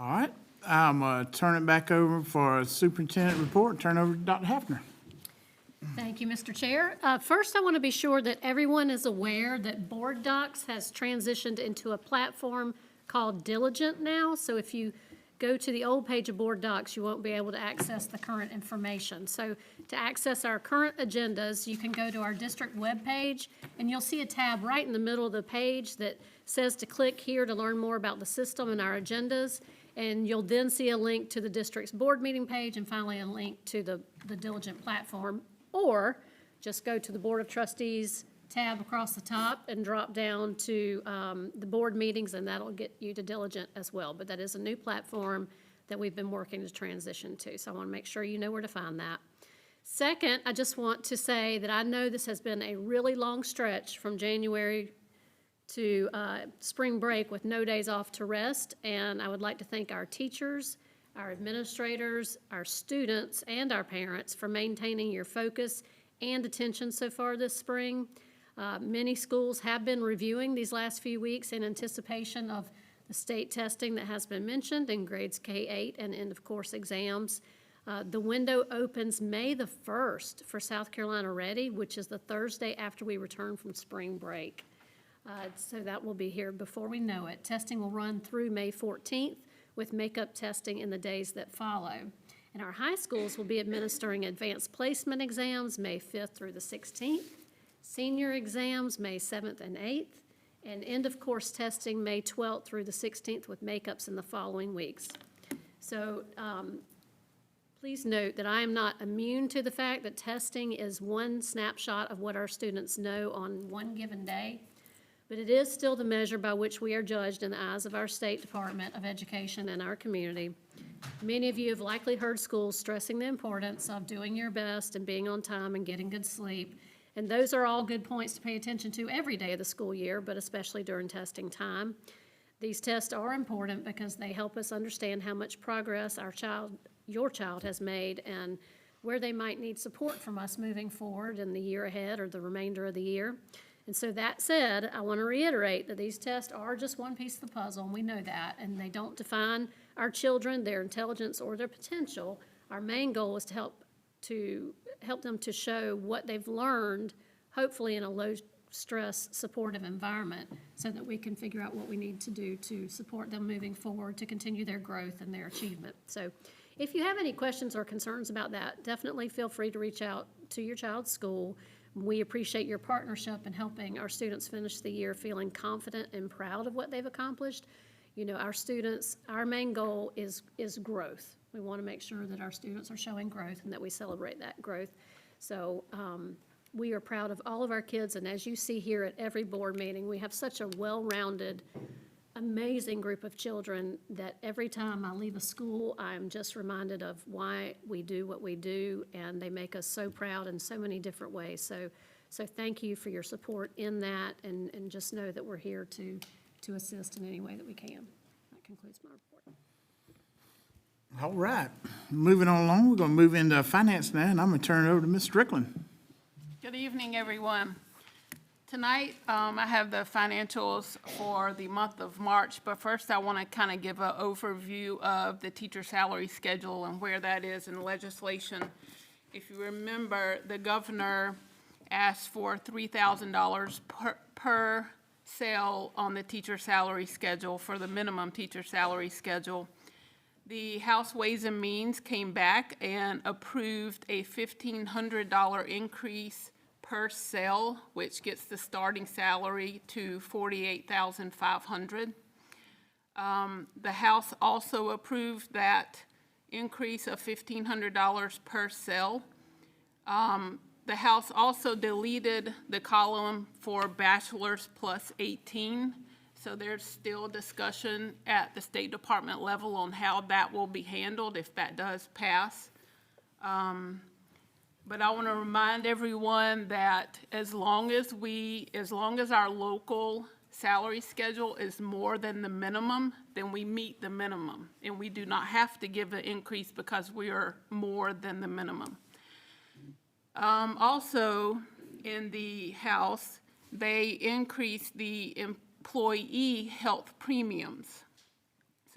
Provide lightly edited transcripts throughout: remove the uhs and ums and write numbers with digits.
All right, I'm going to turn it back over for a superintendent report. Turn over to Dr. Hafner. Thank you, Mr. Chair. First, I want to be sure that everyone is aware that Board Docs has transitioned into a platform called Diligent now. So if you go to the old page of Board Docs, you won't be able to access the current information. So to access our current agendas, you can go to our district webpage, and you'll see a tab right in the middle of the page that says to click here to learn more about the system and our agendas. And you'll then see a link to the district's board meeting page, and finally a link to the Diligent platform. Or just go to the Board of Trustees tab across the top and drop down to the board meetings, and that'll get you to Diligent as well. But that is a new platform that we've been working to transition to, so I want to make sure you know where to find that. Second, I just want to say that I know this has been a really long stretch from January to spring break with no days off to rest, and I would like to thank our teachers, our administrators, our students, and our parents for maintaining your focus and attention so far this spring. Many schools have been reviewing these last few weeks in anticipation of the state testing that has been mentioned in grades K-8 and end of course exams. The window opens May the 1st for South Carolina Ready, which is the Thursday after we return from spring break. So that will be here before we know it. Testing will run through May 14th with makeup testing in the days that follow. And our high schools will be administering advanced placement exams May 5th through the 16th, senior exams May 7th and 8th, and end of course testing May 12th through the 16th with makeups in the following weeks. So please note that I am not immune to the fact that testing is one snapshot of what our students know on one given day, but it is still the measure by which we are judged in the eyes of our State Department of Education and our community. Many of you have likely heard schools stressing the importance of doing your best and being on time and getting good sleep. And those are all good points to pay attention to every day of the school year, but especially during testing time. These tests are important because they help us understand how much progress your child has made and where they might need support from us moving forward in the year ahead or the remainder of the year. And so that said, I want to reiterate that these tests are just one piece of the puzzle, and we know that, and they don't define our children, their intelligence, or their potential. Our main goal is to help them to show what they've learned, hopefully in a low-stress, supportive environment, so that we can figure out what we need to do to support them moving forward to continue their growth and their achievement. So if you have any questions or concerns about that, definitely feel free to reach out to your child's school. We appreciate your partnership in helping our students finish the year feeling confident and proud of what they've accomplished. You know, our students, our main goal is growth. We want to make sure that our students are showing growth and that we celebrate that growth. So we are proud of all of our kids, and as you see here at every board meeting, we have such a well-rounded, amazing group of children that every time I leave a school, I'm just reminded of why we do what we do, and they make us so proud in so many different ways. So thank you for your support in that, and just know that we're here to assist in any way that we can. That concludes my report. All right, moving on along, we're going to move into finance now, and I'm going to turn it over to Ms. Strickland. Good evening, everyone. Tonight, I have the financials for the month of March, but first I want to kind of give an overview of the teacher salary schedule and where that is in legislation. If you remember, the governor asked for $3,000 per sale on the teacher salary schedule for the minimum teacher salary schedule. The House Ways and Means came back and approved a $1,500 increase per sale, which gets the starting salary to $48,500. The House also approved that increase of $1,500 per sale. The House also deleted the column for bachelor's plus 18, so there's still discussion at the State Department level on how that will be handled if that does pass. But I want to remind everyone that as long as our local salary schedule is more than the minimum, then we meet the minimum. And we do not have to give an increase because we are more than the minimum. Also, in the House, they increased the employee health premiums.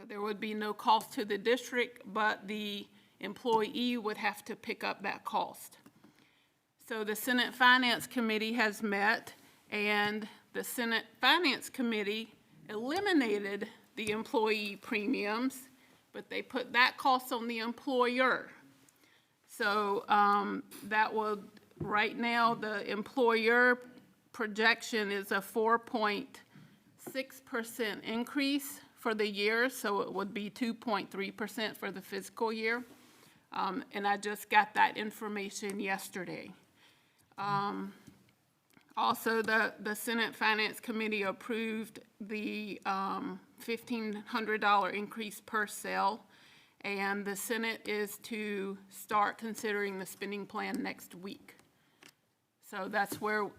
So there would be no cost to the district, but the employee would have to pick up that cost. So the Senate Finance Committee has met, and the Senate Finance Committee eliminated the employee premiums, but they put that cost on the employer. So that will, right now, the employer projection is a 4.6% increase for the year, so it would be 2.3% for the fiscal year. And I just got that information yesterday. Also, the Senate Finance Committee approved the $1,500 increase per cell, and the Senate is to start considering the spending plan next week. So that's where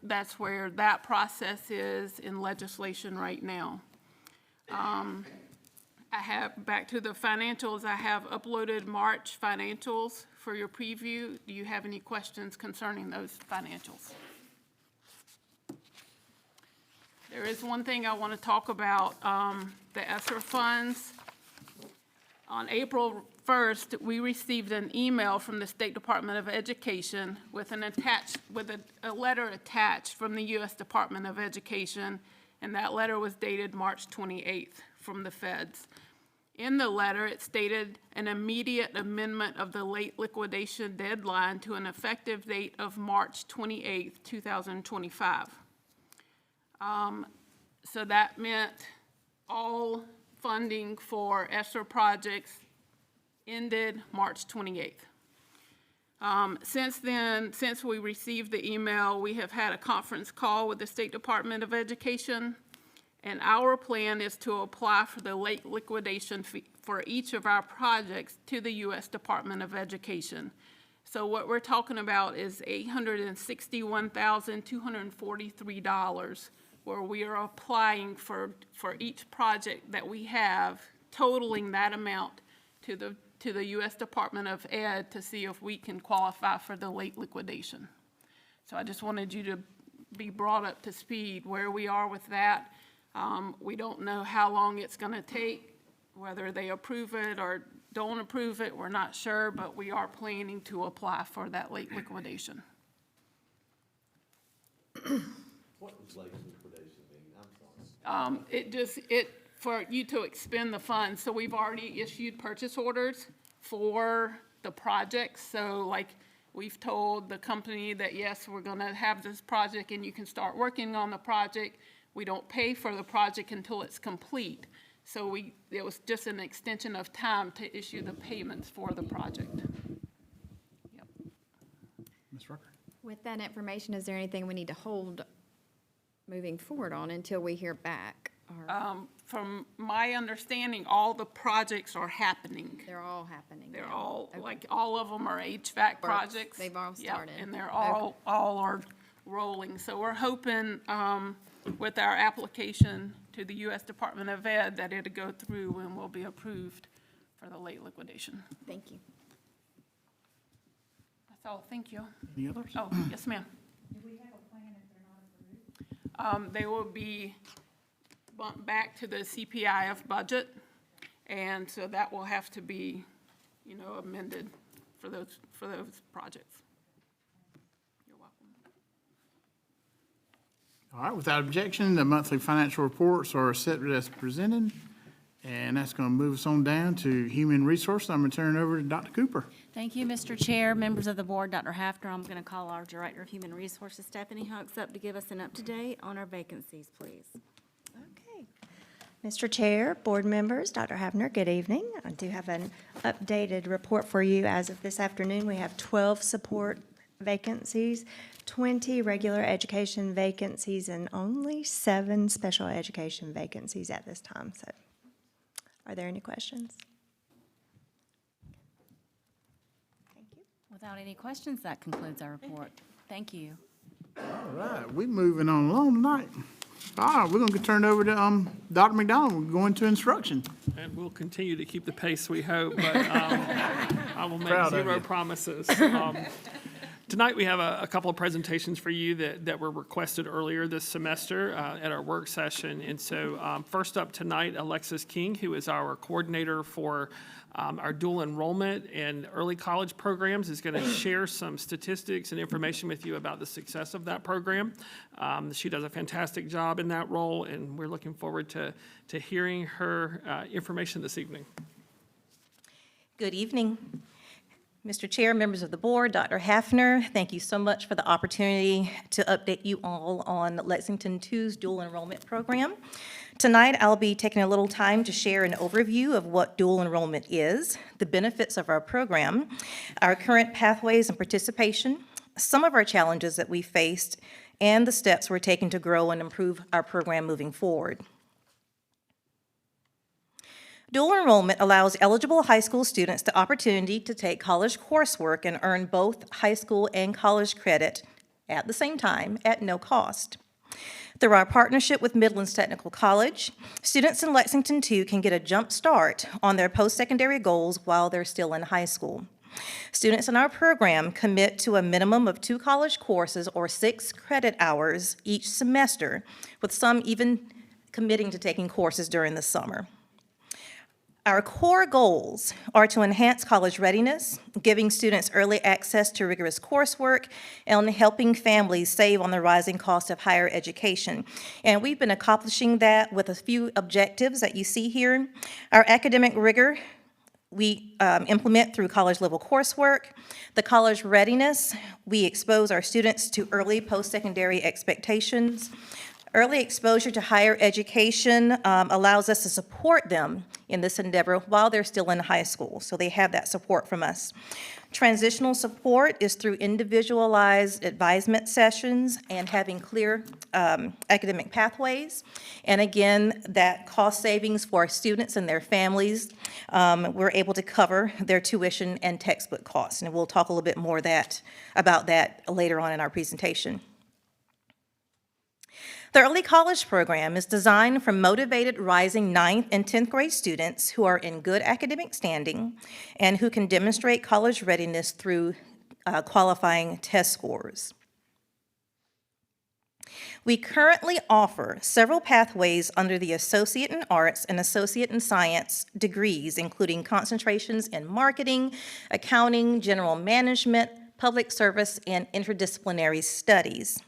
that process is in legislation right now. I have, back to the financials, I have uploaded March financials for your preview. Do you have any questions concerning those financials? There is one thing I want to talk about, the ESSER funds. On April 1st, we received an email from the State Department of Education with a letter attached from the U.S. Department of Education, and that letter was dated March 28th from the feds. In the letter, it stated an immediate amendment of the late liquidation deadline to an effective date of March 28th, 2025. So that meant all funding for ESSER projects ended March 28th. Since then, since we received the email, we have had a conference call with the State Department of Education, and our plan is to apply for the late liquidation fee for each of our projects to the U.S. Department of Education. So what we're talking about is $861,243, where we are applying for each project that we have, totaling that amount to the U.S. Department of Ed to see if we can qualify for the late liquidation. So I just wanted you to be brought up to speed where we are with that. We don't know how long it's going to take, whether they approve it or don't approve it, we're not sure, but we are planning to apply for that late liquidation. What does late liquidation mean? I'm sorry. For you to expend the funds, so we've already issued purchase orders for the projects. So like we've told the company that, yes, we're gonna have this project and you can start working on the project. We don't pay for the project until it's complete. So it was just an extension of time to issue the payments for the project. Yep. Ms. Rucker? With that information, is there anything we need to hold moving forward on until we hear back? Or From my understanding, all the projects are happening. they're all happening They're now? all, Okay. like, all of them are HVAC projects. They've all Yep, started. and they're all are rolling. So we're hoping with our application to the U.S. Department of Ed that it'll go through and will be approved for the late liquidation. Thank you. That's all, thank you. Any others? Oh, yes, ma'am. Do we have a plan if they're not approved? They will be bumped back to the CPIF budget, and so that will have to be, amended for those projects. You're welcome. All right, without objection, the monthly financial reports are set as presented, and that's going to move us on down to Human Resources. I'm going to turn it over to Dr. Cooper. Thank you, Mr. Chair, members of the board, Dr. Hafner. I'm going to call our Director of Human Resources, Stephanie Hunks, up to give us an up-to-date on our vacancies, please. Okay. Mr. Chair, board members, Dr. Hafner, good evening. I do have an updated report for you. As of this afternoon, we have 12 support vacancies, 20 regular education vacancies, and only 7 special education vacancies at this time. So, are there any questions? Thank you. Without any questions, that concludes our report. Thank you. All right, we're moving on along tonight. All right, we're going to turn it over to Dr. McDonald. We're going to instruction. And we'll continue to keep the pace, we hope, but I will make Proud of zero you. promises. Tonight, we have a couple of presentations for you that were requested earlier this semester at our work session. And so first up tonight, Alexis King, who is our coordinator for our dual enrollment and early college programs, is going to share some statistics and information with you about the success of that program. She does a fantastic job in that role, and we're looking forward to hearing her information this evening. Good evening. Mr. Chair, members of the board, Dr. Hafner, thank you so much for the opportunity to update you all on Lexington 2's dual enrollment program. Tonight, I'll be taking a little time to share an overview of what dual enrollment is, the benefits of our program, our current pathways and participation, some of our challenges that we faced, and the steps we're taking to grow and improve our program moving forward. Dual enrollment allows eligible high school students the opportunity to take college coursework and earn both high school and college credit at the same time at no cost. Through our partnership with Midlands Technical College, students in Lexington 2 can get a jump start on their post-secondary goals while they're still in high school. Students in our program commit to a minimum of 2 college courses or 6 credit hours each semester, with some even committing to taking courses during the summer. Our core goals are to enhance college readiness, giving students early access to rigorous coursework, and helping families save on the rising cost of higher education. And we've been accomplishing that with a few objectives that you see here. Our academic rigor we implement through college-level coursework. The college readiness, we expose our students to early post-secondary expectations. Early exposure to higher education allows us to support them in this endeavor while they're still in high school, so they have that support from us. Transitional support is through individualized advisement sessions and having clear academic pathways. And again, that cost savings for our students and their families, we're able to cover their tuition and textbook costs. And we'll talk a little bit more about that later on in our presentation. The early college program is designed for motivated rising 9th and 10th grade students who are in good academic standing and who can demonstrate college readiness through qualifying test scores. We currently offer several pathways under the Associate in Arts and Associate in Science degrees, including concentrations in marketing, accounting, general management, public service, and interdisciplinary studies.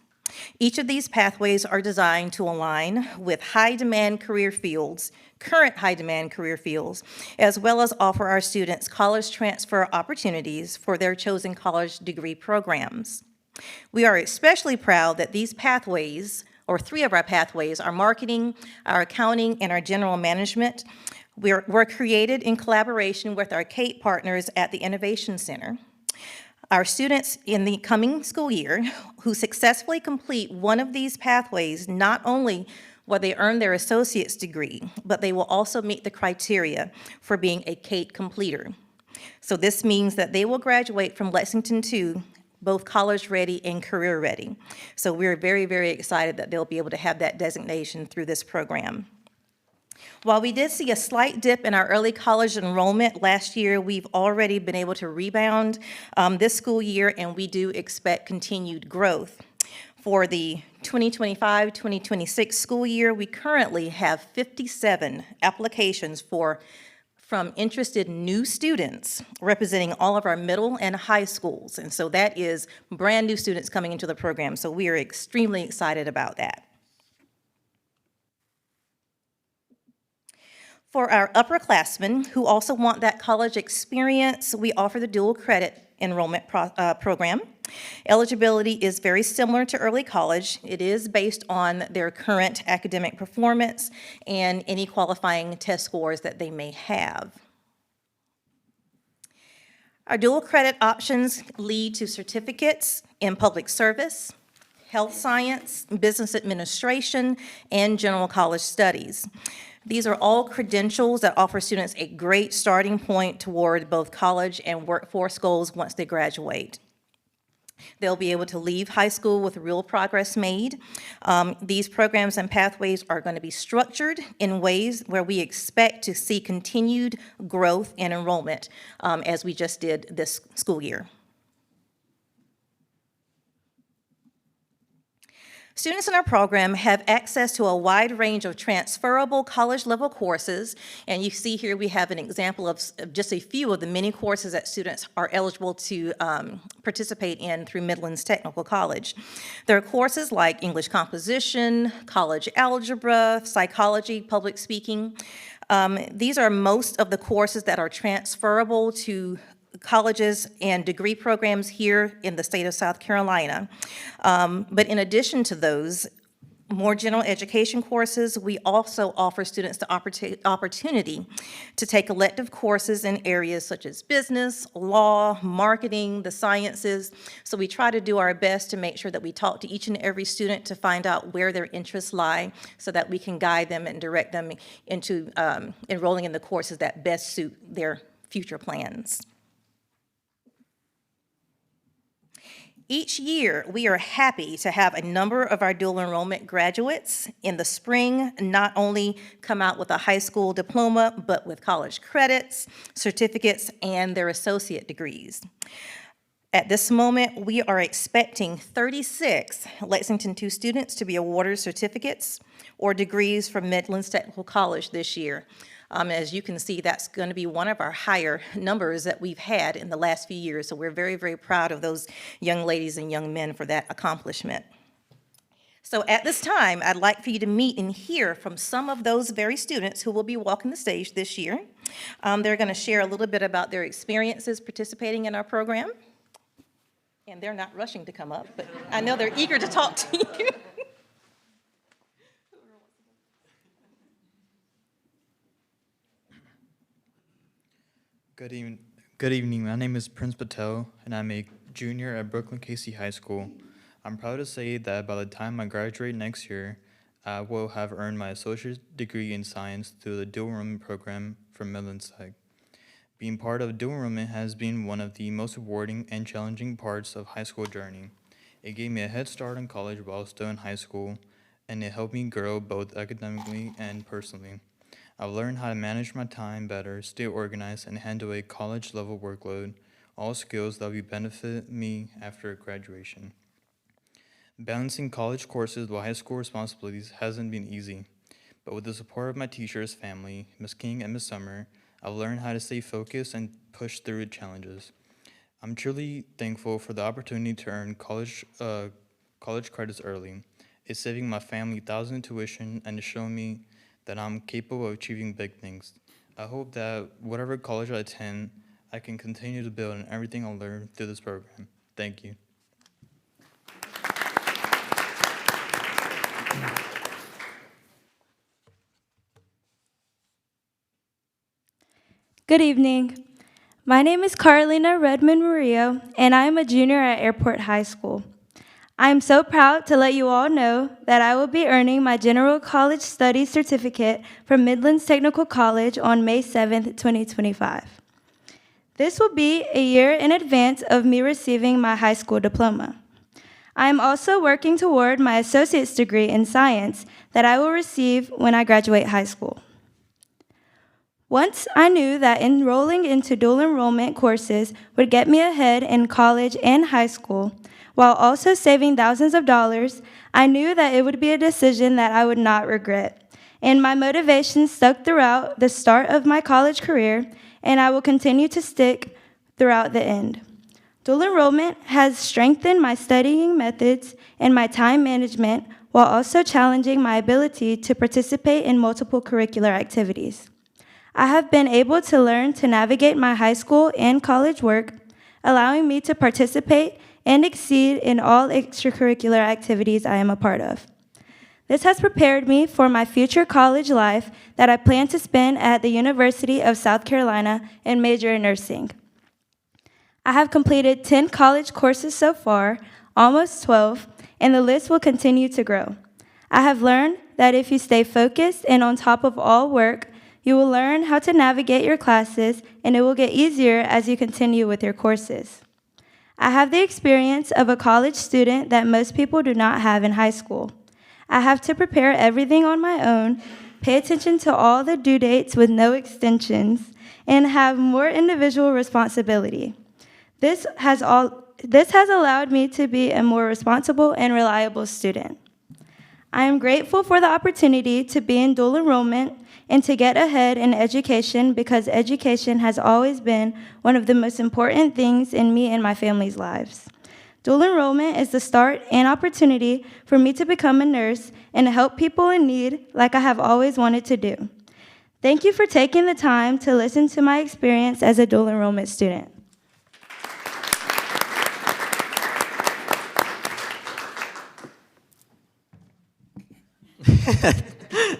Each of these pathways are designed to align with high-demand career fields, current high-demand career fields, as well as offer our students college transfer opportunities for their chosen college degree programs. We are especially proud that these pathways, or 3 of our pathways, our marketing, our accounting, and our general management, were created in collaboration with our CAPE partners at the Innovation Center. Our students in the coming school year who successfully complete one of these pathways, not only will they earn their associate's degree, but they will also meet the criteria for being a CAPE completer. So this means that they will graduate from Lexington 2 both college ready and career ready. So we're very, very excited that they'll be able to have that designation through this program. While we did see a slight dip in our early college enrollment last year, we've already been able to rebound this school year, and we do expect continued growth. For the 2025-2026 school year, we currently have 57 applications from interested new students representing all of our middle and high schools. And so that is brand new students coming into the program. So we are extremely excited about that. For our upperclassmen who also want that college experience, we offer the dual credit enrollment program. Eligibility is very similar to early college. It is based on their current academic performance and any qualifying test scores that they may have. Our dual credit options lead to certificates in public service, health science, business administration, and general college studies. These are all credentials that offer students a great starting point toward both college and workforce goals once they graduate. They'll be able to leave high school with real progress made. These programs and pathways are going to be structured in ways where we expect to see continued growth and enrollment as we just did this school year. Students in our program have access to a wide range of transferable college-level courses, and you see here we have an example of just a few of the many courses that students are eligible to participate in through Midlands Technical College. There are courses like English composition, college algebra, psychology, public speaking. These are most of the courses that are transferable to colleges and degree programs here in the state of South Carolina. But in addition to those more general education courses, we also offer students the opportunity to take elective courses in areas such as business, law, marketing, the sciences. So we try to do our best to make sure that we talk to each and every student to find out where their interests lie so that we can guide them and direct them into enrolling in the courses that best suit their future plans. Each year, we are happy to have a number of our dual enrollment graduates in the spring not only come out with a high school diploma, but with college credits, certificates, and their associate degrees. At this moment, we are expecting 36 Lexington II students to be awarded certificates or degrees from Midlands Technical College this year. As you can see, that's going to be one of our higher numbers that we've had in the last few years. So we're very, very proud of those young ladies and young men for that accomplishment. So at this time, I'd like for you to meet and hear from some of those very students who will be walking the stage this year. They're going to share a little bit about their experiences participating in our program. And they're not rushing to come up, but I know they're eager to talk to you. Good evening. My name is Prince Patel, and I'm a junior at Brooklyn Casey High School. I'm proud to say that by the time I graduate next year, I will have earned my associate's degree in science through the dual enrollment program from Midlands Tech. Being part of dual enrollment has been one of the most rewarding and challenging parts of high school journey. It gave me a head start in college while still in high school, and it helped me grow both academically and personally. I've learned how to manage my time better, stay organized, and handle a college-level workload, all skills that will benefit me after graduation. Balancing college courses with high school responsibilities hasn't been easy, but with the support of my teachers, family, Ms. King and Ms. Summer, I've learned how to stay focused and push through challenges. I'm truly thankful for the opportunity to earn college credits early. It's saving my family thousands in tuition and it's showing me that I'm capable of achieving big things. I hope that whatever college I attend, I can continue to build on everything I learned through this program. Thank you. Good evening. My name is Carolina Redmond Murillo, and I am a junior at Airport High School. I am so proud to let you all know that I will be earning my General College Studies certificate from Midlands Technical College on May 7th, 2025. This will be a year in advance of me receiving my high school diploma. I am also working toward my associate's degree in science that I will receive when I graduate high school. Once I knew that enrolling into dual enrollment courses would get me ahead in college and high school, while also saving thousands of dollars, I knew that it would be a decision that I would not regret. And my motivation stuck throughout the start of my college career, and I will continue to stick throughout the end. Dual enrollment has strengthened my studying methods and my time management, while also challenging my ability to participate in multiple curricular activities. I have been able to learn to navigate my high school and college work, allowing me to participate and exceed in all extracurricular activities I am a part of. This has prepared me for my future college life that I plan to spend at the University of South Carolina and major in nursing. I have completed 10 college courses so far, almost 12, and the list will continue to grow. I have learned that if you stay focused and on top of all work, you will learn how to navigate your classes, and it will get easier as you continue with your courses. I have the experience of a college student that most people do not have in high school. I have to prepare everything on my own, pay attention to all the due dates with no extensions, and have more individual responsibility. This has allowed me to be a more responsible and reliable student. I am grateful for the opportunity to be in dual enrollment and to get ahead in education because education has always been one of the most important things in me and my family's lives. Dual enrollment is the start and opportunity for me to become a nurse and to help people in need like I have always wanted to do. Thank you for taking the time to listen to my experience as a dual enrollment student.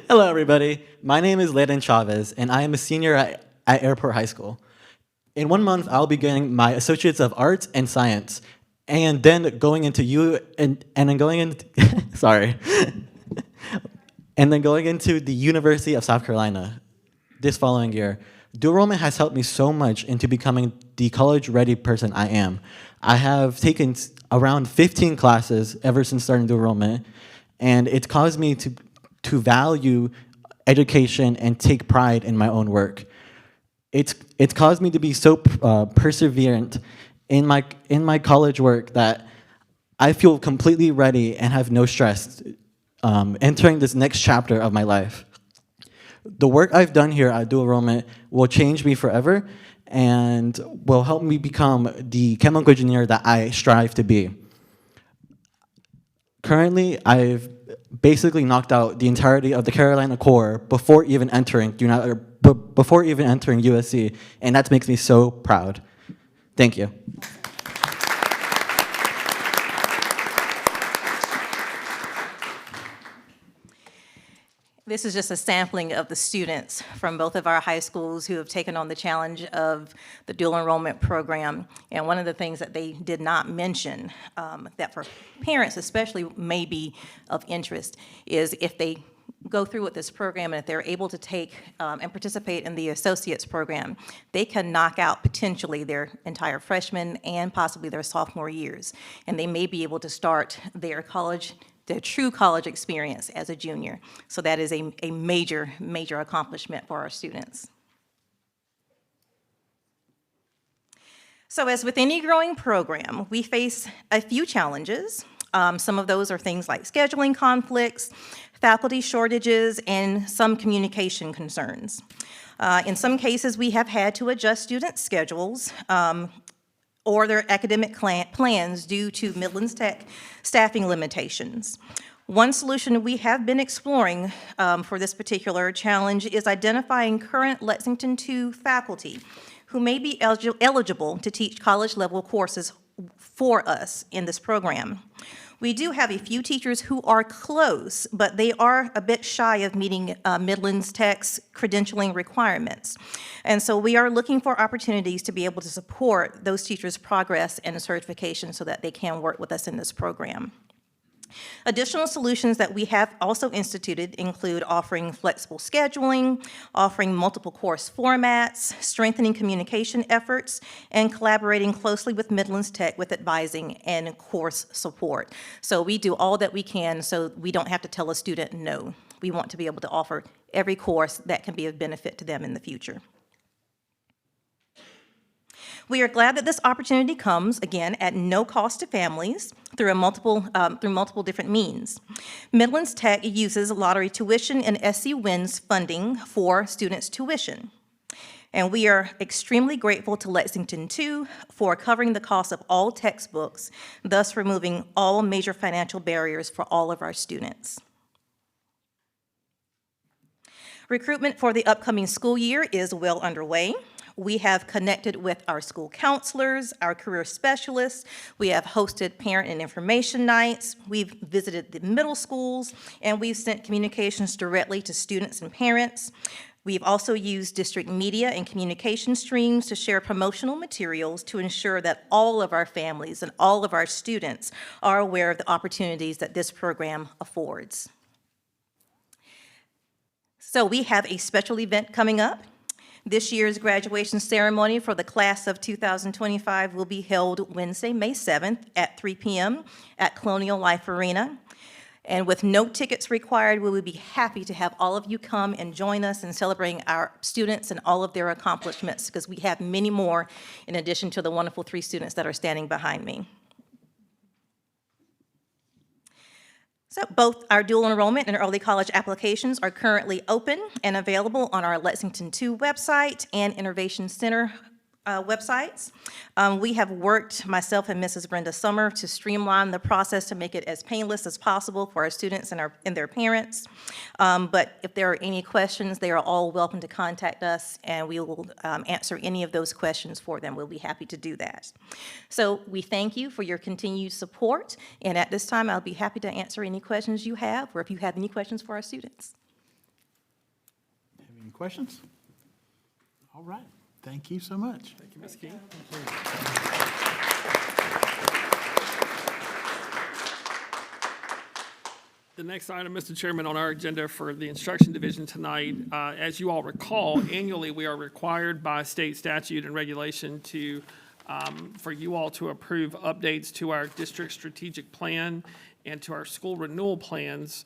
Hello, everybody. My name is Landon Chavez, and I am a senior at Airport High School. In 1 month, I'll be getting my Associates of Arts and Science, and then going into and then going into the University of South Carolina this following year. Dual enrollment has helped me so much into becoming the college-ready person I am. I have taken around 15 classes ever since starting dual enrollment, and it's caused me to value education and take pride in my own work. It's caused me to be so perseverant in my college work that I feel completely ready and have no stress entering this next chapter of my life. The work I've done here at dual enrollment will change me forever and will help me become the chemical engineer that I strive to be. Currently, I've basically knocked out the entirety of the Carolina Core before even entering USC, and that makes me so proud. Thank you. This is just a sampling of the students from both of our high schools who have taken on the challenge of the dual enrollment program. And one of the things that they did not mention that for parents especially may be of interest is if they go through with this program and if they're able to take and participate in the associates program, they can knock out potentially their entire freshman and possibly their sophomore years. And they may be able to start their true college experience as a junior. So that is a major, major accomplishment for our students. So as with any growing program, we face a few challenges. Some of those are things like scheduling conflicts, faculty shortages, and some communication concerns. In some cases, we have had to adjust student schedules or their academic plans due to Midlands Tech staffing limitations. One solution we have been exploring for this particular challenge is identifying current Lexington II faculty who may be eligible to teach college-level courses for us in this program. We do have a few teachers who are close, but they are a bit shy of meeting Midlands Tech's credentialing requirements. And so we are looking for opportunities to be able to support those teachers' progress and certification so that they can work with us in this program. Additional solutions that we have also instituted include offering flexible scheduling, offering multiple course formats, strengthening communication efforts, and collaborating closely with Midlands Tech with advising and course support. So we do all that we can so we don't have to tell a student no. We want to be able to offer every course that can be of benefit to them in the future. We are glad that this opportunity comes, again, at no cost to families through multiple different means. Midlands Tech uses lottery tuition and SC Wins funding for students' tuition. And we are extremely grateful to Lexington II for covering the cost of all textbooks, thus removing all major financial barriers for all of our students. Recruitment for the upcoming school year is well underway. We have connected with our school counselors, our career specialists. We have hosted parent and information nights. We've visited the middle schools, and we've sent communications directly to students and parents. We've also used district media and communication streams to share promotional materials to ensure that all of our families and all of our students are aware of the opportunities that this program affords. So we have a special event coming up. This year's graduation ceremony for the class of 2025 will be held Wednesday, May 7th at 3 p.m. at Colonial Life Arena. And with no tickets required, we would be happy to have all of you come and join us in celebrating our students and all of their accomplishments, because we have many more in addition to the wonderful 3 students that are standing behind me. So both our dual enrollment and early college applications are currently open and available on our Lexington 2 website and Innovation Center websites. We have worked, myself and Mrs. Brenda Summer, to streamline the process to make it as painless as possible for our students and their parents. But if there are any questions, they are all welcome to contact us, and we will answer any of those questions for them. We'll be happy to do that. So we thank you for your continued support, and at this time, I'll be happy to answer any questions you have, or if you have any questions for our students. Have any questions? All right. Thank you so much. Thank you, Ms. King. The next item, Mr. Chairman, on our agenda for the Instruction Division tonight, as you all recall, annually we are required by state statute and regulation to, for you all to approve updates to our district strategic plan and to our school renewal plans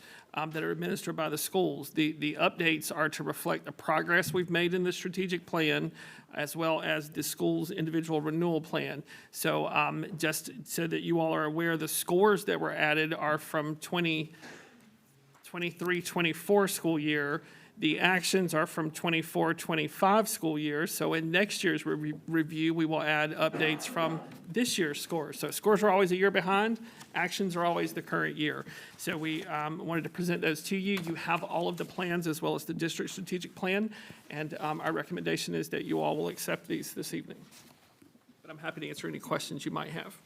that are administered by the schools. The updates are to reflect the progress we've made in the strategic plan, as well as the school's individual renewal plan. So just so that you all are aware, the scores that were added are from 23-24 school year. The actions are from 24-25 school year. So in next year's review, we will add updates from this year's scores. So scores are always a year behind. Actions are always the current year. So we wanted to present those to you. You have all of the plans as well as the district strategic plan. And our recommendation is that you all will accept these this evening. But I'm happy to answer any questions you might have.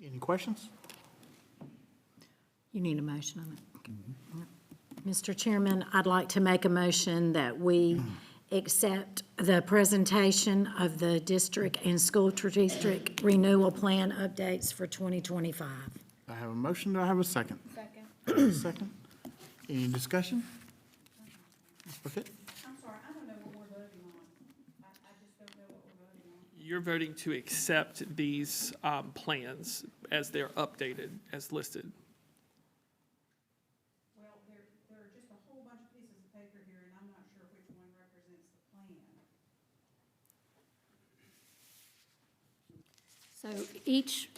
Any questions? You need a motion on it. Mr. Chairman, I'd like to make a motion that we accept the presentation of the district and school district renewal plan updates for 2025. I have a motion. Do I have a second? Second. Second. Any discussion? Okay. I'm sorry, I don't know what we're voting on. I just don't know what we're voting on. You're voting to accept these plans as they're updated, as listed. Well, there are just a whole bunch of pieces of paper here, and I'm not sure which one represents the plan. So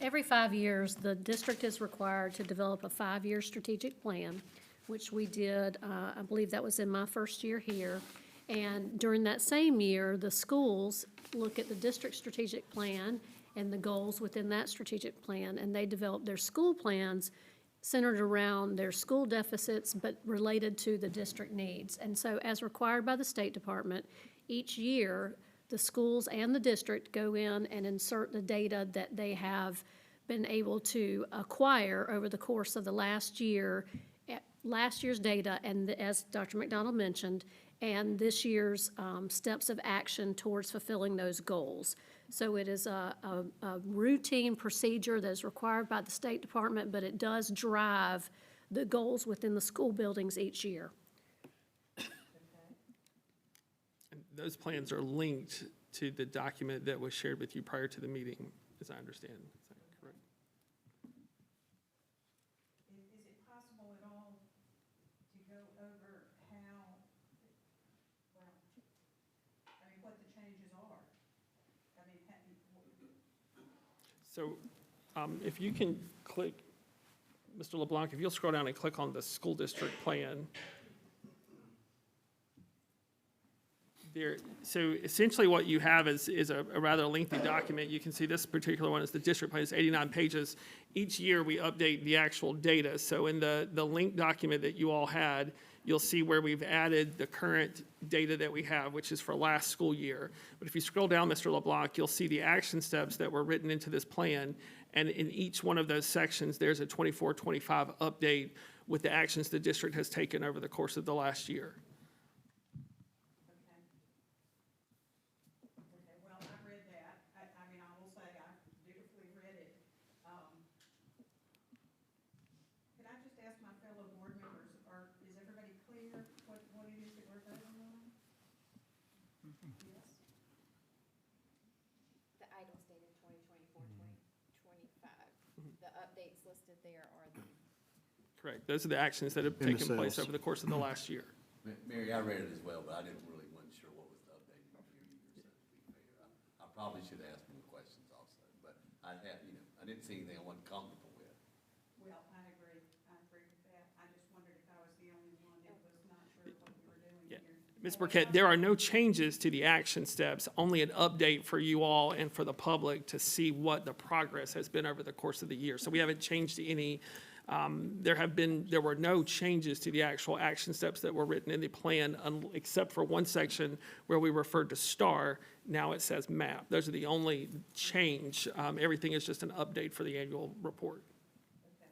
every 5 years, the district is required to develop a 5-year strategic plan, which we did, I believe that was in my first year here. And during that same year, the schools look at the district strategic plan and the goals within that strategic plan, and they develop their school plans centered around their school deficits, but related to the district needs. And so as required by the State Department, each year, the schools and the district go in and insert the data that they have been able to acquire over the course of the last year's data, and as Dr. McDonald mentioned, and this year's steps of action towards fulfilling those goals. So it is a routine procedure that is required by the State Department, but it does drive the goals within the school buildings each year. And those plans are linked to the document that was shared with you prior to the meeting, as I understand. Is that correct? Is it possible at all to go over how, well, I mean, what the changes are? I mean, So if you can click, Mr. LeBlanc, if you'll scroll down and click on the school district plan. There, so essentially what you have is a rather lengthy document. You can see this particular one is the district plan, it's 89 pages. Each year we update the actual data. So in the link document that you all had, you'll see where we've added the current data that we have, which is for last school year. But if you scroll down, Mr. LeBlanc, you'll see the action steps that were written into this plan. And in each one of those sections, there's a 24-25 update with the actions the district has taken over the course of the last year. well, I read that. I mean, I will say I dutifully read it. Could I just ask my fellow board members, is everybody clear what it is that we're voting on? Yes. The items dated 2024, 2025. The updates listed there are the. Correct. Those are the actions that have In the taken place sales. over the course of the last year. Mary, I read it as well, but I wasn't sure what was the updated review either, so to be fair. I probably should ask more questions also, but I didn't see anything I wasn't comfortable with. Ms. Burkett, there are no changes to the action steps, only an update for you all and for the public to see what the progress has been over the course of the year. So we haven't changed any, there were no changes to the actual action steps that were written in the plan, except for one section where we referred to STAR. Now it says MAP. Those are the only change. Everything is just an update for the annual report. Okay.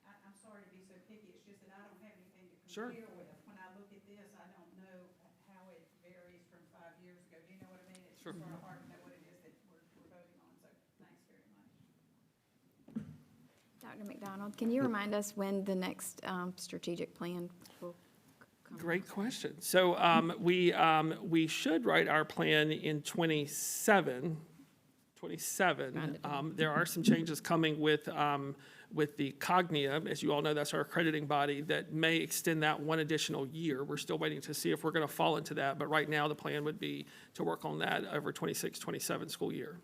I'm sorry to be so picky, it's just that I don't have anything to Sure. compare with. When I look at this, I don't know how it varies from 5 years ago. Do you know what I mean? It's Sure. sort of hard to know what it is that we're voting on, so thanks very much. Dr. McDonald, can you remind us when the next strategic plan will come? Great question. So we should write our plan in 27. There are some changes coming with the Cognia. As you all know, that's our accrediting body that may extend that one additional year. We're still waiting to see if we're going to fall into that, but right now the plan would be to work on that over 26-27 school year.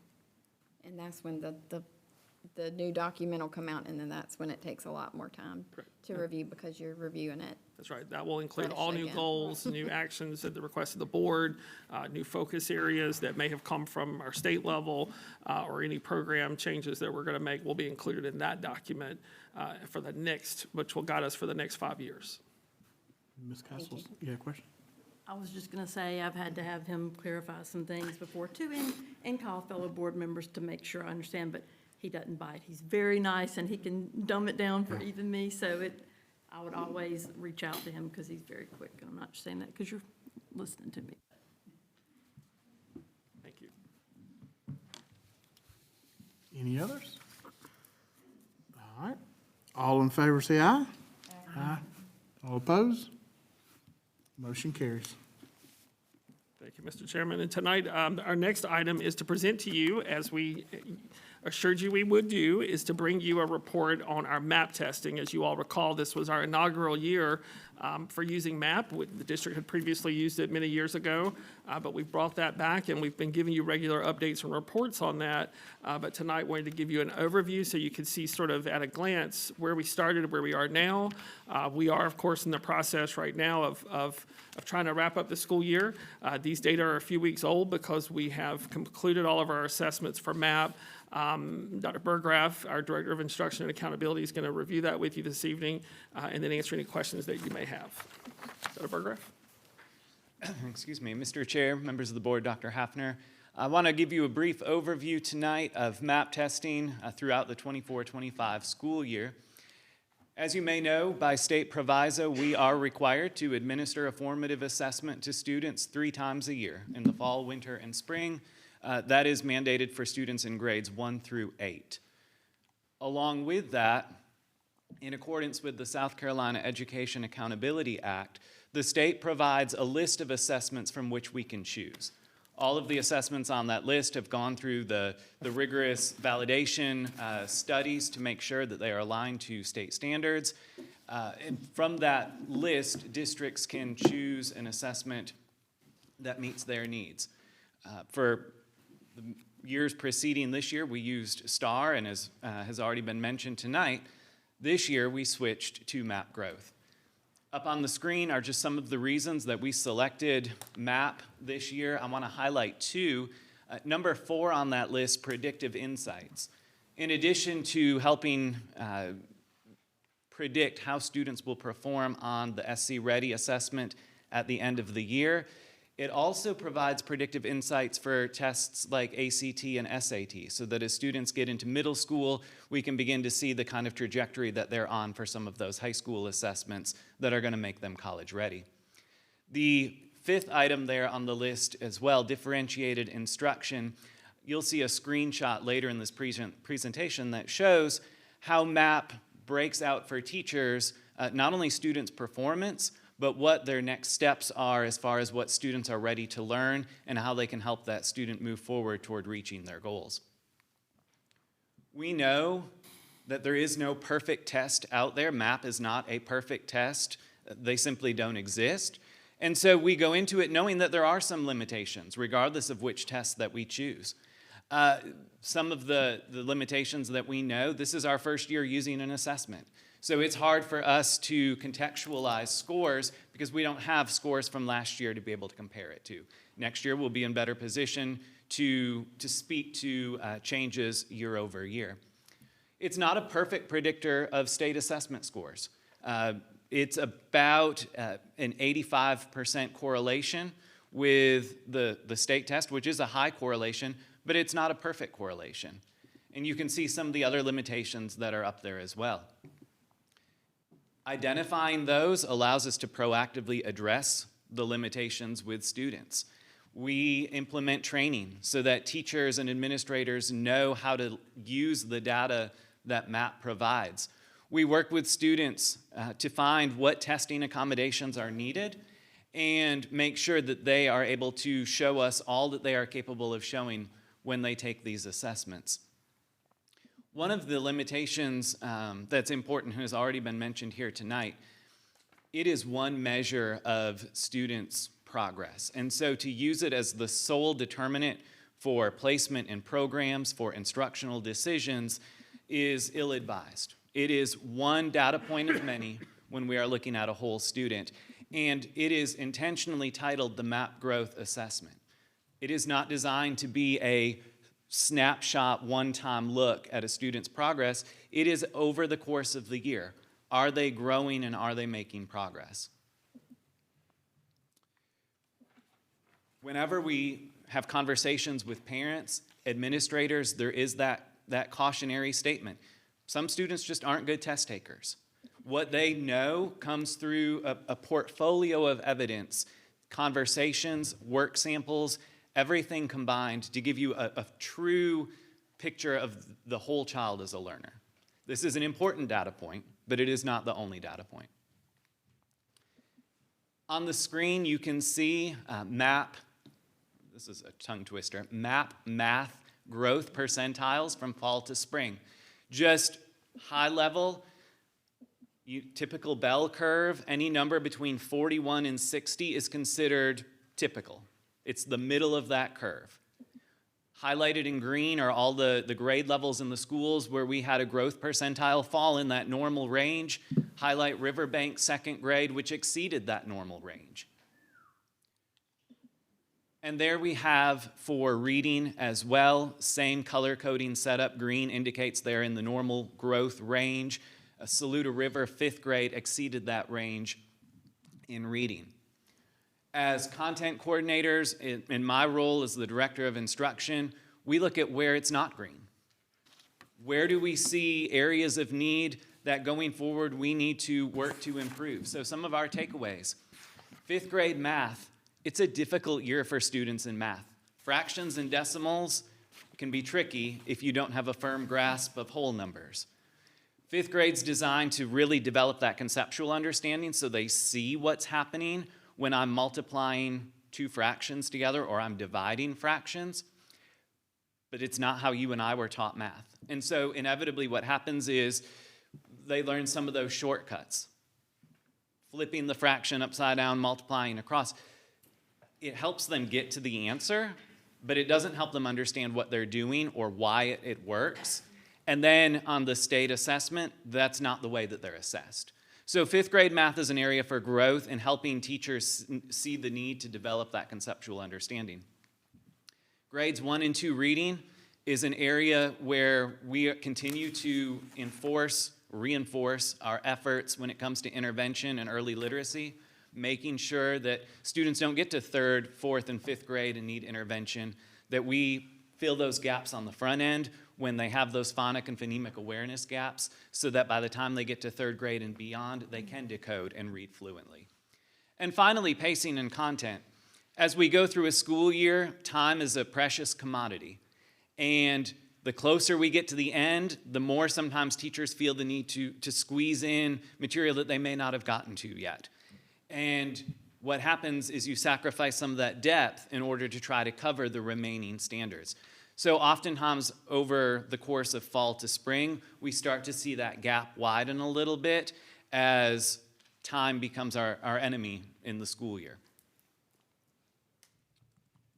And that's when the new document will come out, and then that's when it takes a lot more time to review because you're reviewing it. That's right. That will include Fresh all new again. goals, new actions at the request of the board, new focus areas that may have come from our state level, or any program changes that we're going to make will be included in that document for the next, which will guide us for the next 5 years. Ms. Castles, you have a question? I was just going to say, I've had to have him clarify some things before too, and call fellow board members to make sure I understand, but he doesn't bite. He's very nice, and he can dumb it down for even me, so I would always reach out to him because he's very quick, and I'm not just saying that because you're listening to me. Thank you. Any others? All right. All in favor, say aye. Aye. All opposed? Motion carries. Thank you, Mr. Chairman. And tonight, our next item is to present to you, as we assured you we would do, is to bring you a report on our MAP testing. As you all recall, this was our inaugural year for using MAP. The district had previously used it many years ago, but we've brought that back, and we've been giving you regular updates and reports on that. But tonight, wanted to give you an overview so you can see sort of at a glance where we started and where we are now. We are, of course, in the process right now of trying to wrap up the school year. These data are a few weeks old because we have concluded all of our assessments for MAP. Dr. Burgraff, our Director of Instruction and Accountability, is going to review that with you this evening and then answer any questions that you may have. Dr. Burgraff? Excuse me, Mr. Chair, members of the board, Dr. Hafner. I want to give you a brief overview tonight of MAP testing throughout the 24-25 school year. As you may know, by state proviso, we are required to administer a formative assessment to students 3 times a year, in the fall, winter, and spring. That is mandated for students in grades 1 through 8. Along with that, in accordance with the South Carolina Education Accountability Act, the state provides a list of assessments from which we can choose. All of the assessments on that list have gone through the rigorous validation studies to make sure that they are aligned to state standards. And from that list, districts can choose an assessment that meets their needs. For the years preceding this year, we used STAR, and as has already been mentioned tonight, this year we switched to MAP Growth. Up on the screen are just some of the reasons that we selected MAP this year. I want to highlight 2. Number 4 on that list, predictive insights. In addition to helping predict how students will perform on the SC Ready assessment at the end of the year, it also provides predictive insights for tests like ACT and SAT, so that as students get into middle school, we can begin to see the kind of trajectory that they're on for some of those high school assessments that are going to make them college ready. The 5th item there on the list as well, differentiated instruction. You'll see a screenshot later in this presentation that shows how MAP breaks out for teachers not only students' performance, but what their next steps are as far as what students are ready to learn and how they can help that student move forward toward reaching their goals. We know that there is no perfect test out there. MAP is not a perfect test. They simply don't exist. And so we go into it knowing that there are some limitations, regardless of which test that we choose. Some of the limitations that we know, this is our first year using an assessment. So it's hard for us to contextualize scores because we don't have scores from last year to be able to compare it to. Next year, we'll be in better position to speak to changes year over year. It's not a perfect predictor of state assessment scores. It's about an 85% correlation with the state test, which is a high correlation, but it's not a perfect correlation. And you can see some of the other limitations that are up there as well. Identifying those allows us to proactively address the limitations with students. We implement training so that teachers and administrators know how to use the data that MAP provides. We work with students to find what testing accommodations are needed and make sure that they are able to show us all that they are capable of showing when they take these assessments. One of the limitations that's important and has already been mentioned here tonight, it is one measure of students' progress. And so to use it as the sole determinant for placement in programs, for instructional decisions, is ill-advised. It is one data point of many when we are looking at a whole student. And it is intentionally titled the MAP Growth Assessment. It is not designed to be a snapshot, one-time look at a student's progress. It is over the course of the year. Are they growing and are they making progress? Whenever we have conversations with parents, administrators, there is that cautionary statement. Some students just aren't good test takers. What they know comes through a portfolio of evidence, conversations, work samples, everything combined to give you a true picture of the whole child as a learner. This is an important data point, but it is not the only data point. On the screen, you can see MAP, this is a tongue twister, MAP math growth percentiles from fall to spring. Just high level, typical bell curve, any number between 41 and 60 is considered typical. It's the middle of that curve. Highlighted in green are all the grade levels in the schools where we had a growth percentile fall in that normal range. Highlight Riverbank second grade, which exceeded that normal range. And there we have for reading as well, same color coding setup. Green indicates they're in the normal growth range. Saluda River, fifth grade, exceeded that range in reading. As content coordinators, in my role as the director of instruction, we look at where it's not green. Where do we see areas of need that going forward we need to work to improve? So some of our takeaways. Fifth grade math, it's a difficult year for students in math. Fractions and decimals can be tricky if you don't have a firm grasp of whole numbers. Fifth grade's designed to really develop that conceptual understanding so they see what's happening when I'm multiplying two fractions together or I'm dividing fractions, but it's not how you and I were taught math. And so inevitably what happens is they learn some of those shortcuts. Flipping the fraction upside down, multiplying across. It helps them get to the answer, but it doesn't help them understand what they're doing or why it works. And then on the state assessment, that's not the way that they're assessed. So fifth grade math is an area for growth and helping teachers see the need to develop that conceptual understanding. Grades 1 and 2 reading is an area where we continue to reinforce our efforts when it comes to intervention and early literacy, making sure that students don't get to third, fourth, and fifth grade and need intervention, that we fill those gaps on the front end when they have those phonic and phonemic awareness gaps so that by the time they get to third grade and beyond, they can decode and read fluently. And finally, pacing and content. As we go through a school year, time is a precious commodity. And the closer we get to the end, the more sometimes teachers feel the need to squeeze in material that they may not have gotten to yet. And what happens is you sacrifice some of that depth in order to try to cover the remaining standards. So oftentimes over the course of fall to spring, we start to see that gap widen a little bit as time becomes our enemy in the school year.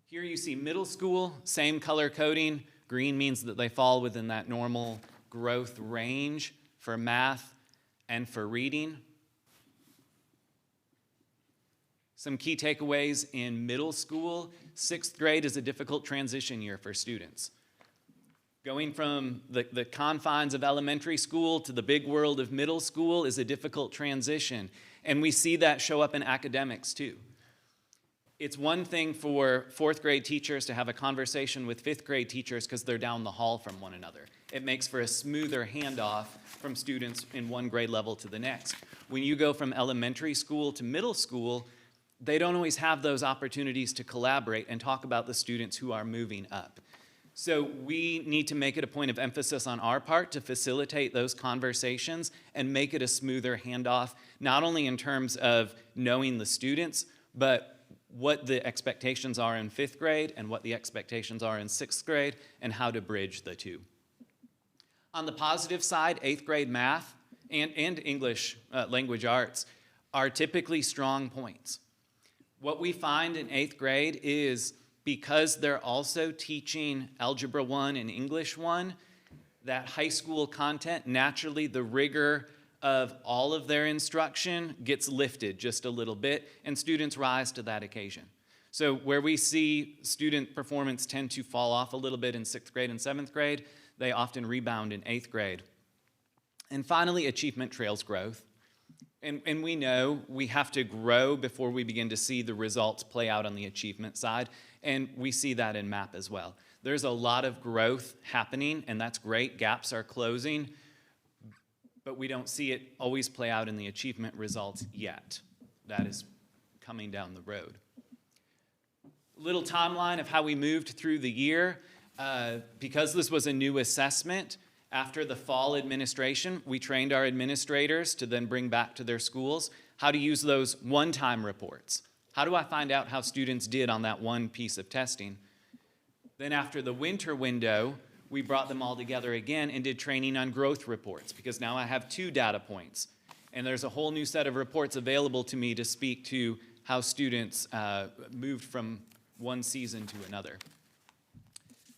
Here you see middle school, same color coding. Green means that they fall within that normal growth range for math. and for reading. Some key takeaways in middle school. 6th grade is a difficult transition year for students. Going from the confines of elementary school to the big world of middle school is a difficult transition, and we see that show up in academics too. It's one thing for 4th grade teachers to have a conversation with 5th grade teachers because they're down the hall from one another. It makes for a smoother handoff from students in one grade level to the next. When you go from elementary school to middle school, they don't always have those opportunities to collaborate and talk about the students who are moving up. So we need to make it a point of emphasis on our part to facilitate those conversations and make it a smoother handoff, not only in terms of knowing the students, but what the expectations are in 5th grade and what the expectations are in 6th grade and how to bridge the two. On the positive side, 8th grade math and English language arts are typically strong points. What we find in 8th grade is because they're also teaching Algebra 1 and English 1, that high school content, naturally the rigor of all of their instruction gets lifted just a little bit, and students rise to that occasion. So where we see student performance tend to fall off a little bit in 6th grade and 7th grade, they often rebound in 8th grade. And finally, achievement trails growth. And we know we have to grow before we begin to see the results play out on the achievement side, and we see that in MAP as well. There's a lot of growth happening, and that's great. Gaps are closing, but we don't see it always play out in the achievement results yet. That is coming down the road. Little timeline of how we moved through the year. Because this was a new assessment, after the fall administration, we trained our administrators to then bring back to their schools how to use those one-time reports. How do I find out how students did on that one piece of testing? Then after the winter window, we brought them all together again and did training on growth reports, because now I have 2 data points. And there's a whole new set of reports available to me to speak to how students moved from one season to another.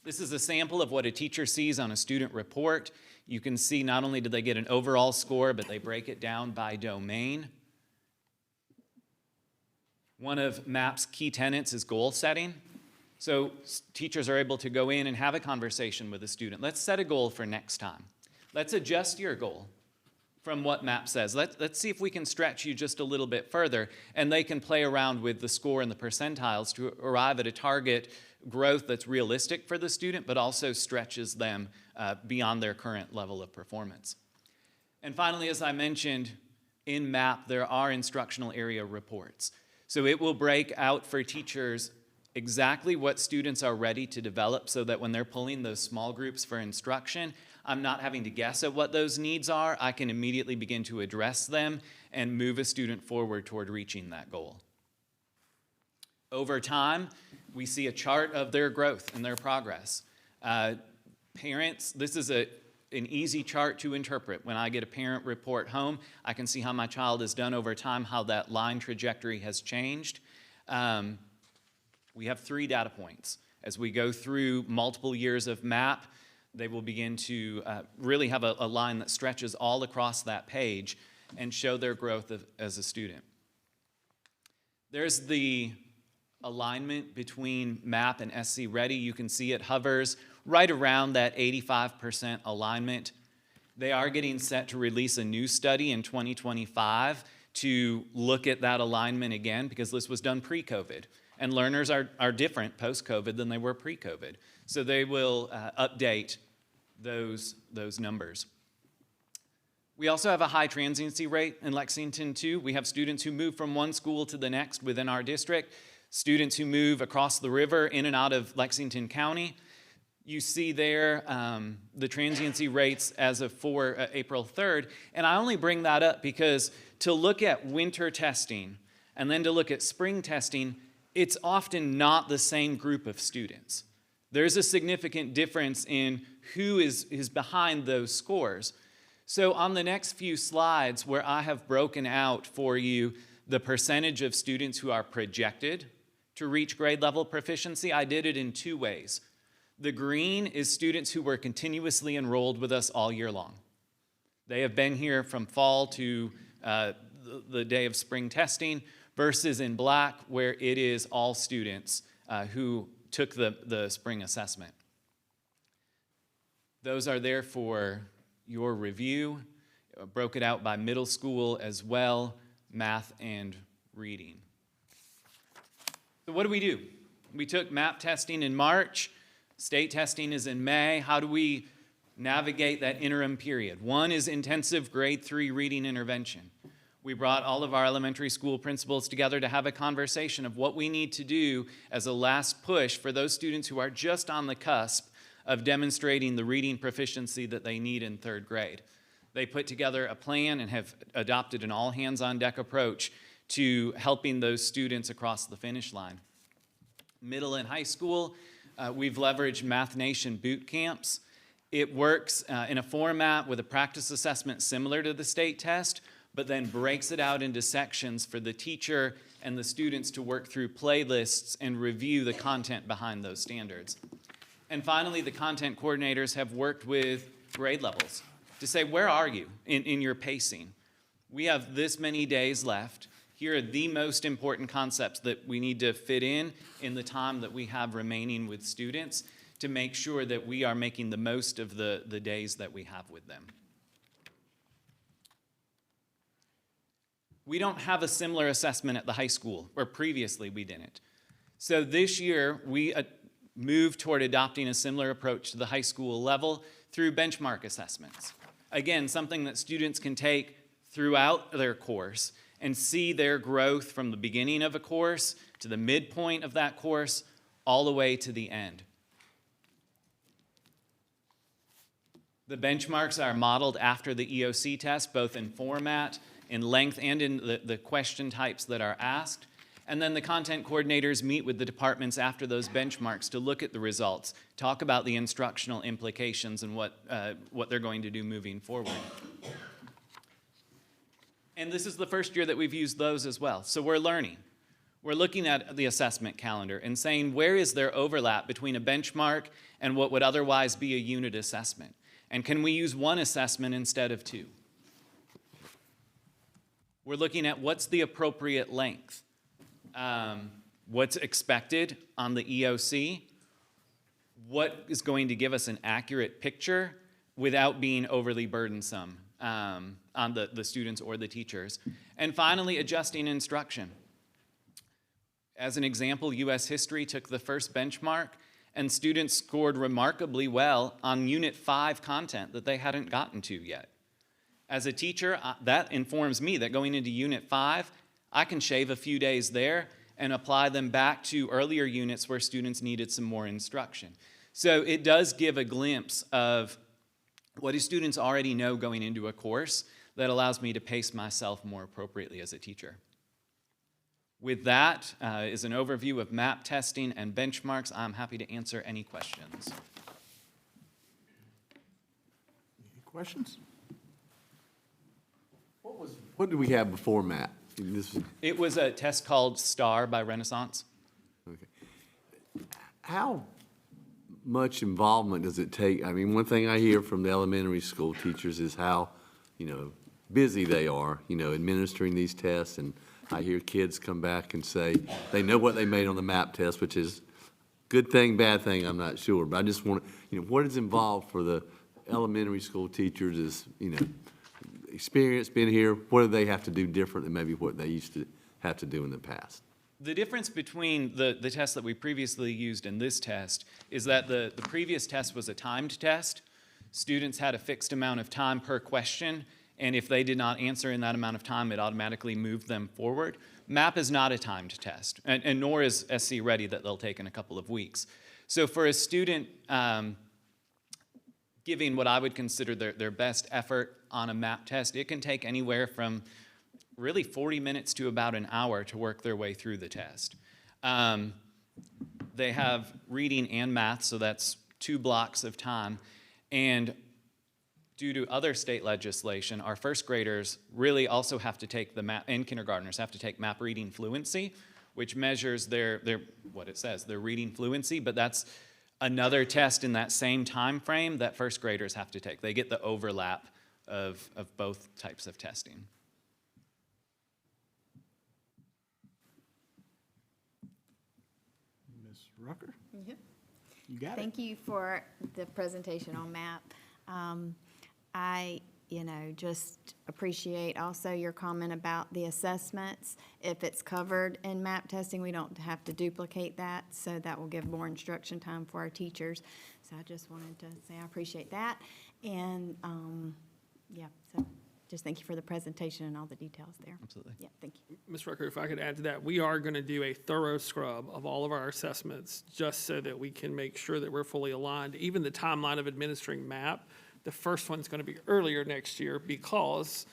This is a sample of what a teacher sees on a student report. You can see not only do they get an overall score, but they break it down by domain. One of MAP's key tenets is goal setting. So teachers are able to go in and have a conversation with a student. Let's set a goal for next time. Let's adjust your goal from what MAP says. Let's see if we can stretch you just a little bit further, and they can play around with the score and the percentiles to arrive at a target growth that's realistic for the student, but also stretches them beyond their current level of performance. And finally, as I mentioned, in MAP, there are instructional area reports. So it will break out for teachers exactly what students are ready to develop so that when they're pulling those small groups for instruction, I'm not having to guess at what those needs are. I can immediately begin to address them and move a student forward toward reaching that goal. Over time, we see a chart of their growth and their progress. Parents, this is an easy chart to interpret. When I get a parent report home, I can see how my child has done over time, how that line trajectory has changed. We have 3 data points. As we go through multiple years of MAP, they will begin to really have a line that stretches all across that page and show their growth as a student. There's the alignment between MAP and SC Ready. You can see it hovers right around that 85% alignment. They are getting set to release a new study in 2025 to look at that alignment again, because this was done pre-COVID. And learners are different post-COVID than they were pre-COVID. So they will update those numbers. We also have a high transiency rate in Lexington too. We have students who move from one school to the next within our district, students who move across the river in and out of Lexington County. You see there the transiency rates as of April 3rd. And I only bring that up because to look at winter testing and then to look at spring testing, it's often not the same group of students. There's a significant difference in who is behind those scores. So on the next few slides, where I have broken out for you the percentage of students who are projected to reach grade level proficiency, I did it in 2 ways. The green is students who were continuously enrolled with us all year long. They have been here from fall to the day of spring testing, versus in black where it is all students who took the spring assessment. Those are there for your review. Broke it out by middle school as well, math and reading. So what do? We took MAP testing in March, state testing is in May. How do we navigate that interim period? One is intensive grade 3 reading intervention. We brought all of our elementary school principals together to have a conversation of what we need to do as a last push for those students who are just on the cusp of demonstrating the reading proficiency that they need in 3rd grade. They put together a plan and have adopted an all-hands-on-deck approach to helping those students across the finish line. Middle and high school, we've leveraged Math Nation boot camps. It works in a format with a practice assessment similar to the state test, but then breaks it out into sections for the teacher and the students to work through playlists and review the content behind those standards. And finally, the content coordinators have worked with grade levels to say, where are you in your pacing? We have this many days left. Here are the most important concepts that we need to fit in the time that we have remaining with students to make sure that we are making the most of the days that we have with them. We don't have a similar assessment at the high school, or previously we didn't. So this year, we moved toward adopting a similar approach to the high school level through benchmark assessments. Again, something that students can take throughout their course and see their growth from the beginning of a course to the midpoint of that course, all the way to the end. The benchmarks are modeled after the EOC test, both in format, in length, and in the question types that are asked. And then the content coordinators meet with the departments after those benchmarks to look at the results, talk about the instructional implications and what they're going to do moving forward. And this is the first year that we've used those as well. So we're learning. We're looking at the assessment calendar and saying, where is there overlap between a benchmark and what would otherwise be a unit assessment? And can we use one assessment instead of two? We're looking at what's the appropriate length, what's expected on the EOC, what is going to give us an accurate picture without being overly burdensome on the students or the teachers. And finally, adjusting instruction. As an example, U.S. history took the first benchmark, and students scored remarkably well on Unit 5 content that they hadn't gotten to yet. As a teacher, that informs me that going into Unit 5, I can shave a few days there and apply them back to earlier units where students needed some more instruction. So it does give a glimpse of what do students already know going into a course that allows me to pace myself more appropriately as a teacher. With that is an overview of MAP testing and benchmarks. I'm happy to answer any questions. Any questions? What did we have before MAP? It was a test called STAR by Renaissance. Okay. How much involvement does it take? I mean, one thing I hear from the elementary school teachers is how, busy they are, administering these tests. And I hear kids come back and say they know what they made on the MAP test, which is good thing, bad thing, I'm not sure. But I just want to, what is involved for the elementary school teachers is, experience, been here, what do they have to do different than maybe what they used to have to do in the past? The difference between the test that we previously used and this test is that the previous test was a timed test. Students had a fixed amount of time per question, and if they did not answer in that amount of time, it automatically moved them forward. MAP is not a timed test, and nor is SC Ready that they'll take in a couple of weeks. So for a student giving what I would consider their best effort on a MAP test, it can take anywhere from really 40 minutes to about an hour to work their way through the test. They have reading and math, so that's 2 blocks of time. And due to other state legislation, our first graders really also have to take the MAP, and kindergartners have to take MAP reading fluency, which measures their what it says, their reading fluency, but that's another test in that same time frame that first graders have to take. They get the overlap of both types of testing. Ms. Rucker? Yep. You got it. Thank you for the presentation on MAP. I, just appreciate also your comment about the assessments. If it's covered in MAP testing, we don't have to duplicate that, so that will give more instruction time for our teachers. So I just wanted to say I appreciate that. And, so just thank you for the presentation and all the details there. Absolutely. Yeah, thank you. Ms. Rucker, if I could add to that, we are going to do a thorough scrub of all of our assessments just so that we can make sure that we're fully aligned. Even the timeline of administering MAP, the first one's going to be earlier next year because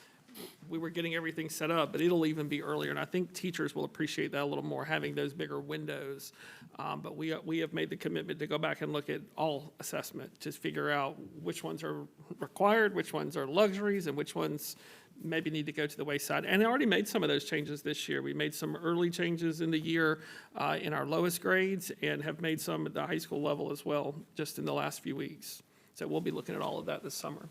we were getting everything set up, but it'll even be earlier. And I think teachers will appreciate that a little more, having those bigger windows. But we have made the commitment to go back and look at all assessment to figure out which ones are required, which ones are luxuries, and which ones maybe need to go to the wayside. And I already made some of those changes this year. We made some early changes in the year in our lowest grades and have made some at the high school level as well, just in the last few weeks. So we'll be looking at all of that this summer.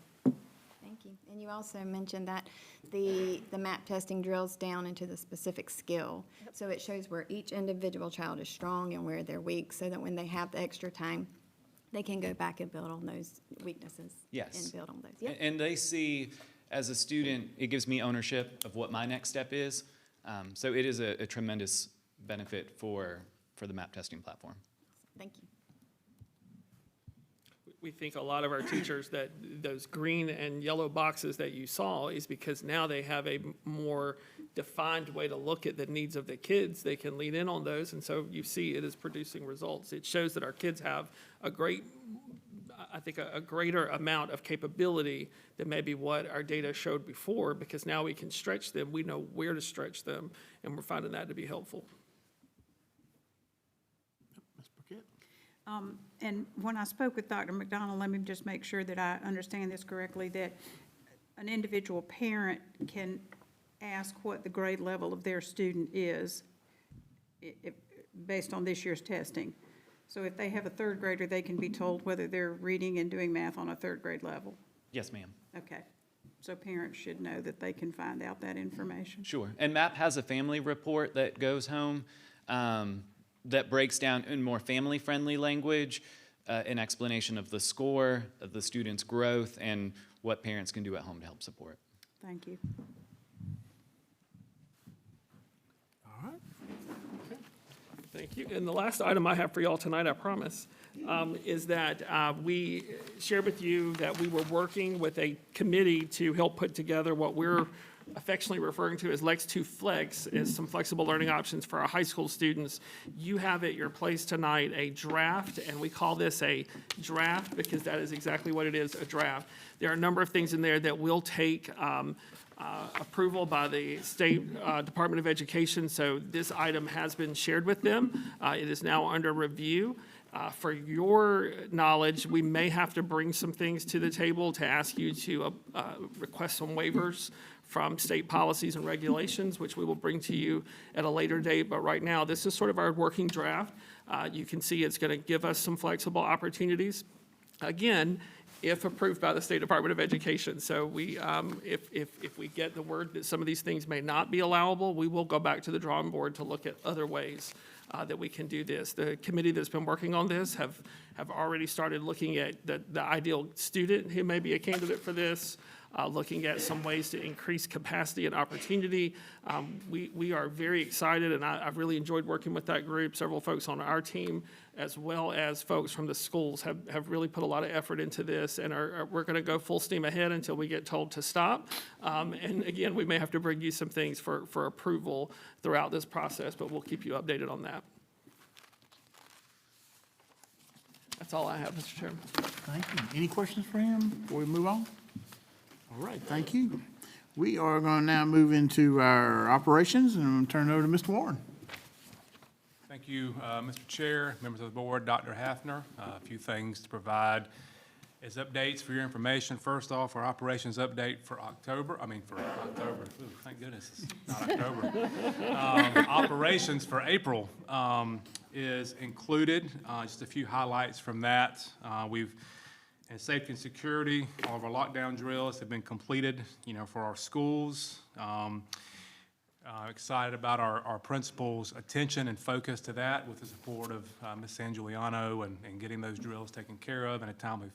Thank you. And you also mentioned that the MAP testing drills down into the specific skill. So it shows where each individual child is strong and where they're weak, so that when they have the extra time, they can go back and build on those weaknesses. Yes. And build on those. Yep. And they see, as a student, it gives me ownership of what my next step is. So it is a tremendous benefit for the MAP testing platform. Thank you. We think a lot of our teachers that those green and yellow boxes that you saw is because now they have a more defined way to look at the needs of the kids. They can lean in on those, and so you see it is producing results. It shows that our kids have a greater amount of capability than maybe what our data showed before, because now we can stretch them. We know where to stretch them, and we're finding that to be helpful. Ms. Burkett? And when I spoke with Dr. McDonald, let me just make sure that I understand this correctly, that an individual parent can ask what the grade level of their student is based on this year's testing. So if they have a third grader, they can be told whether they're reading and doing math on a third grade level? Yes, ma'am. Okay. So parents should know that they can find out that information? Sure. And MAP has a family report that goes home that breaks down in more family-friendly language an explanation of the score, of the student's growth, and what parents can do at home to help support. Thank you. All right. Okay. Thank you. And the last item I have for y'all tonight, I promise, is that we shared with you that we were working with a committee to help put together what we're affectionately referring to as Lex 2 Flex, is some flexible learning options for our high school students. You have at your place tonight a draft, and we call this a draft because that is exactly what it is, a draft. There are a number of things in there that will take approval by the State Department of Education, so this item has been shared with them. It is now under review. For your knowledge, we may have to bring some things to the table to ask you to request some waivers from state policies and regulations, which we will bring to you at a later date. But right now, this is sort of our working draft. You can see it's going to give us some flexible opportunities. Again, if approved by the State Department of Education. So we, if we get the word that some of these things may not be allowable, we will go back to the drawing board to look at other ways that we can do this. The committee that's been working on this have already started looking at the ideal student who may be a candidate for this, looking at some ways to increase capacity and opportunity. We are very excited, and I've really enjoyed working with that group. Several folks on our team, as well as folks from the schools, have really put a lot of effort into this, and we're going to go full steam ahead until we get told to stop. And again, we may have to bring you some things for approval throughout this process, but we'll keep you updated on that. That's all I have, Mr. Chairman. Thank you. Any questions for him before we move on? All right, thank you. We are going to now move into our operations, and I'm going to turn it over to Mr. Warren. Thank you, Mr. Chair, members of the board, Dr. Hafner. A few things to provide as updates for your information. First off, our operations update for October. Ooh, thank goodness it's not October. Operations for April is included. Just a few highlights from that. We've And safety and security, all of our lockdown drills have been completed, for our schools. Excited about our principals' attention and focus to that with the support of Ms. Sangiuliano and getting those drills taken care of in a timely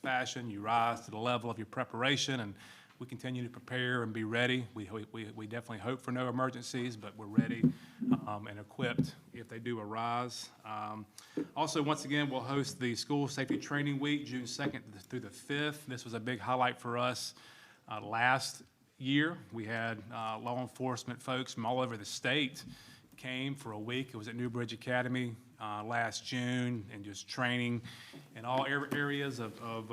fashion. You rise to the level of your preparation, and we continue to prepare and be ready. We definitely hope for no emergencies, but we're ready and equipped if they do arise. Also, once again, we'll host the School Safety Training Week, June 2nd through the 5th. This was a big highlight for us last year. We had law enforcement folks from all over the state came for a week. It was at Newbridge Academy last June, and just training in all areas of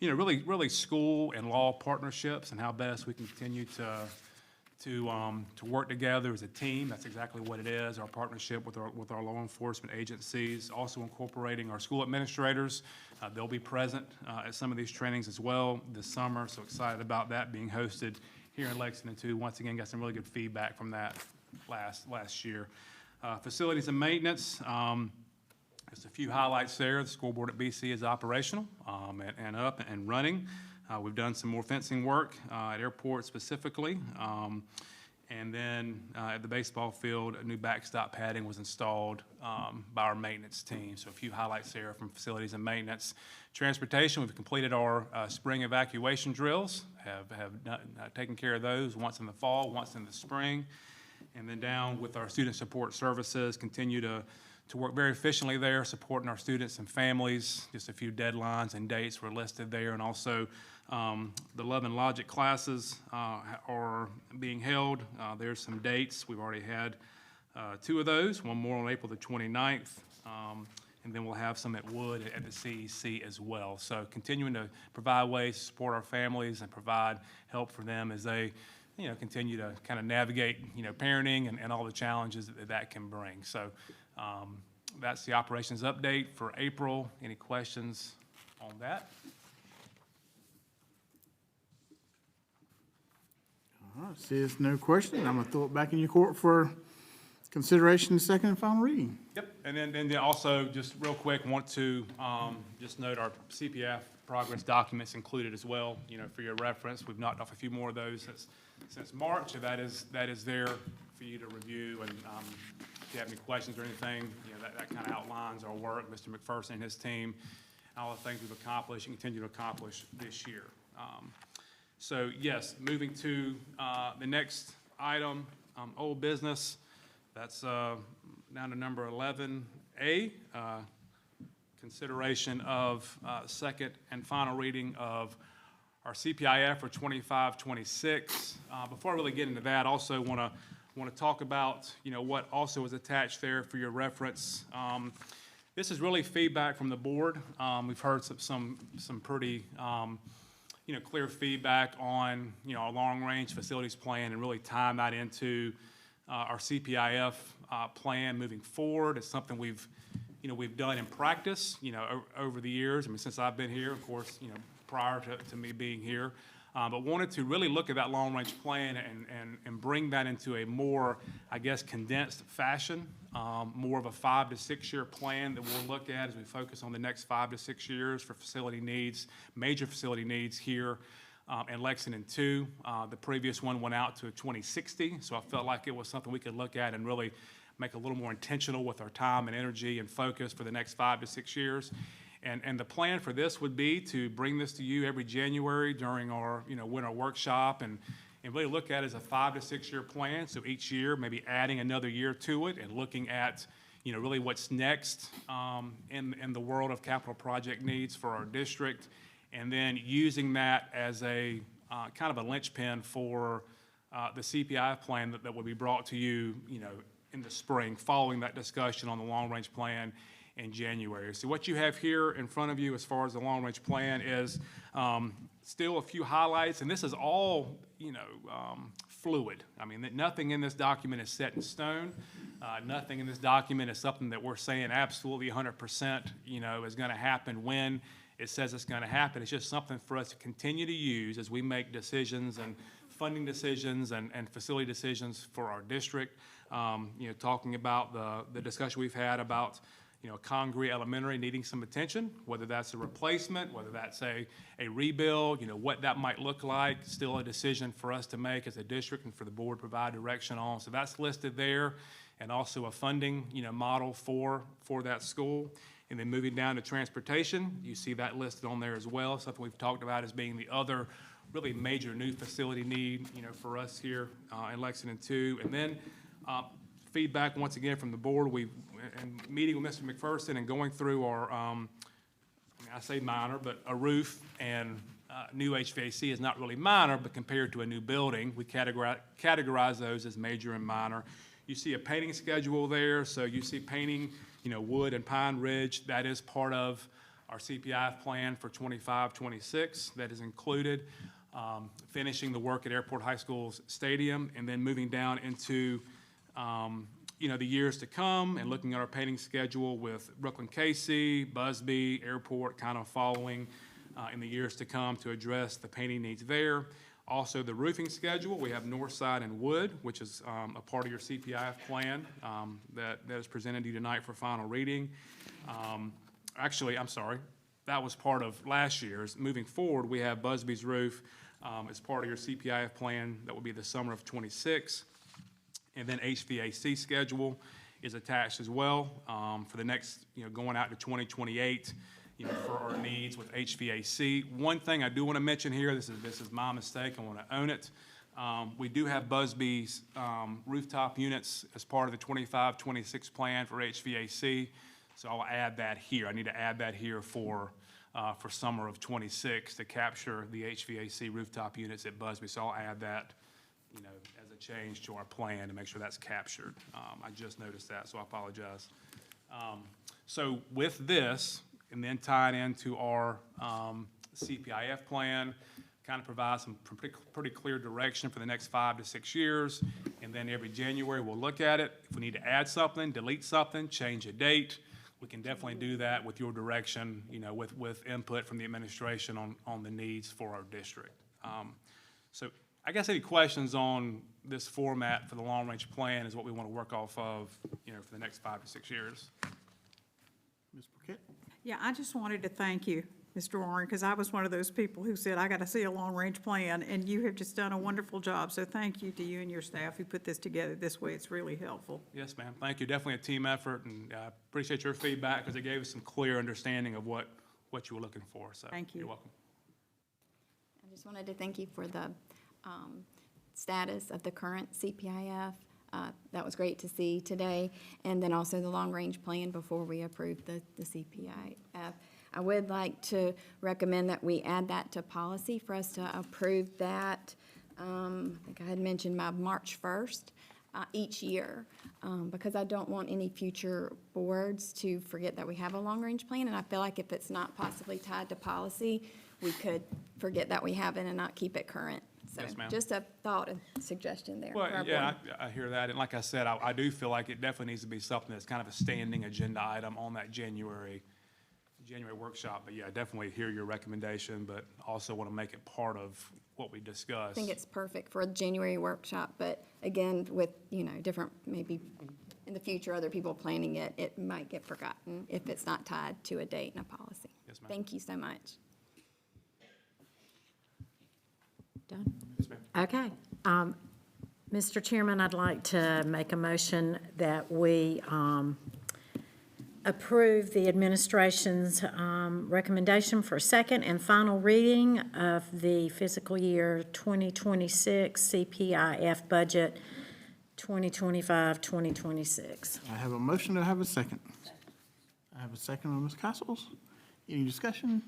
really school and law partnerships and how best we can continue to work together as a team. That's exactly what it is, our partnership with our law enforcement agencies. Also incorporating our school administrators. They'll be present at some of these trainings as well this summer, so excited about that being hosted here in Lexington too. Once again, got some really good feedback from that last year. Facilities and maintenance, just a few highlights there. The scoreboard at BC is operational and up and running. We've done some more fencing work at airport specifically. And then at the baseball field, a new backstop padding was installed by our maintenance team. So a few highlights there from facilities and maintenance. Transportation, we've completed our spring evacuation drills, have taken care of those once in the fall, once in the spring. And then down with our student support services, continue to work very efficiently there, supporting our students and families. Just a few deadlines and dates were listed there. And also the Love and Logic classes are being held. There's some dates. We've already had 2 of those, one more on April the 29th. And then we'll have some at Wood at the CEC as well. So continuing to provide ways to support our families and provide help for them as they continue to kind of navigate, parenting and all the challenges that can bring. So that's the operations update for April. Any questions on that? All right, see there's no question. I'm gonna throw it back in your court for consideration, second and final reading. Yep, and then also, just real quick, want to just note our CPF progress documents included as well, for your reference. We've knocked off a few more of those since March, so that is there for you to review. And if you have any questions or anything, that kind of outlines our work, Mr. McPherson and his team, all the things we've accomplished and continue to accomplish this year. So yes, moving to the next item, old business. That's down to number 11A, consideration of second and final reading of our CPIF for 25-26. Before I really get into that, also want to talk about what also is attached there for your reference. This is really feedback from the board. We've heard some pretty clear feedback on our long-range facilities plan and really tying that into our CPIF plan moving forward. It's something we've done in practice over the years. I mean, since I've been here, of course, prior to me being here, but wanted to really look at that long-range plan and bring that into a more, I guess, condensed fashion, more of a 5 to 6 year plan that we'll look at as we focus on the next 5 to 6 years for facility needs, major facility needs here in Lexington 2. The previous one went out to 2060, so I felt like it was something we could look at and really make a little more intentional with our time and energy and focus for the next 5 to 6 years. And the plan for this would be to bring this to you every January during our winter workshop and really look at it as a 5 to 6 year plan. So each year, maybe adding another year to it and looking at really what's next in the world of capital project needs for our district, and then using that as a kind of a linchpin for the CPI plan that will be brought to you, in the spring, following that discussion on the long-range plan in January. So what you have here in front of you as far as the long-range plan is still a few highlights, and this is all, fluid. I mean, nothing in this document is set in stone. Nothing in this document is something that we're saying absolutely 100%, is going to happen when it says it's going to happen. It's just something for us to continue to use as we make decisions and funding decisions and facility decisions for our district. Talking about the discussion we've had about Congreve Elementary needing some attention, whether that's a replacement, whether that's a rebuild, what that might look like, still a decision for us to make as a district and for the board to provide direction on. So that's listed there, and also a funding, model for that school. And then moving down to transportation, you see that listed on there as well, something we've talked about as being the other really major new facility need, for us here in Lexington too. And then feedback, once again, from the board, and meeting with Mr. McPherson and going through our, I say minor, but a roof and new HVAC is not really minor, but compared to a new building, we categorize those as major and minor. You see a painting schedule there, so you see painting, Wood and Pine Ridge. That is part of our CPI plan for 25-26. That is included. Finishing the work at Airport High School's stadium, and then moving down into the years to come and looking at our painting schedule with Brooklyn Casey, Busby, Airport kind of following in the years to come to address the painting needs there. Also, the roofing schedule, we have Northside and Wood, which is a part of your CPIF plan that is presented to you tonight for final reading. Actually, I'm sorry, that was part of last year's. Moving forward, we have Busby's roof as part of your CPIF plan. That will be the summer of '26. And then HVAC schedule is attached as well for the next, going out to 2028, for our needs with HVAC. One thing I do want to mention here, this is my mistake, I want to own it. We do have Busby's rooftop units as part of the 25-26 plan for HVAC, so I'll add that here. I need to add that here for summer of '26 to capture the HVAC rooftop units at Busby, so I'll add that, as a change to our plan to make sure that's captured. I just noticed that, so I apologize. So with this, and then tied into our CPIF plan, kind of provides some pretty clear direction for the next 5 to 6 years. And then every January, we'll look at it. If we need to add something, delete something, change a date, we can definitely do that with your direction, with input from the administration on the needs for our district. So I guess any questions on this format for the long-range plan is what we want to work off of, for the next 5 to 6 years. Ms. Burkett? Yeah, I just wanted to thank you, Mr. Warren, because I was one of those people who said, I got to see a long-range plan, and you have just done a wonderful job. So thank you to you and your staff who put this together this way. It's really helpful. Yes, ma'am. Thank you. Definitely a team effort, and I appreciate your feedback because it gave us some clear understanding of what you were looking for. So thank you. You're welcome. I just wanted to thank you for the status of the current CPIF. That was great to see today. And then also the long-range plan before we approve the CPIF. I would like to recommend that we add that to policy for us to approve that. I think I had mentioned by March 1st each year, because I don't want any future boards to forget that we have a long-range plan. And I feel like if it's not possibly tied to policy, we could forget that we have it and not keep it current. So Yes, ma'am. just a thought and suggestion there. Well, for our yeah, board. I hear that. And like I said, I do feel like it definitely needs to be something that's kind of a standing agenda item on that January workshop. But yeah, I definitely hear your recommendation, but also want to make it part of what we discussed. I think it's perfect for a January workshop, but again, with, different, maybe in the future, other people planning it, it might get forgotten if it's not tied to a date and a policy. Yes, ma'am. Thank you so much. Done? Yes, ma'am. Okay. Mr. Chairman, I'd like to make a motion that we approve the administration's recommendation for second and final reading of the fiscal year 2026 CPIF budget 2025-2026. I have a motion. Do I have a second? I have a second on Ms. Castles. Any discussion?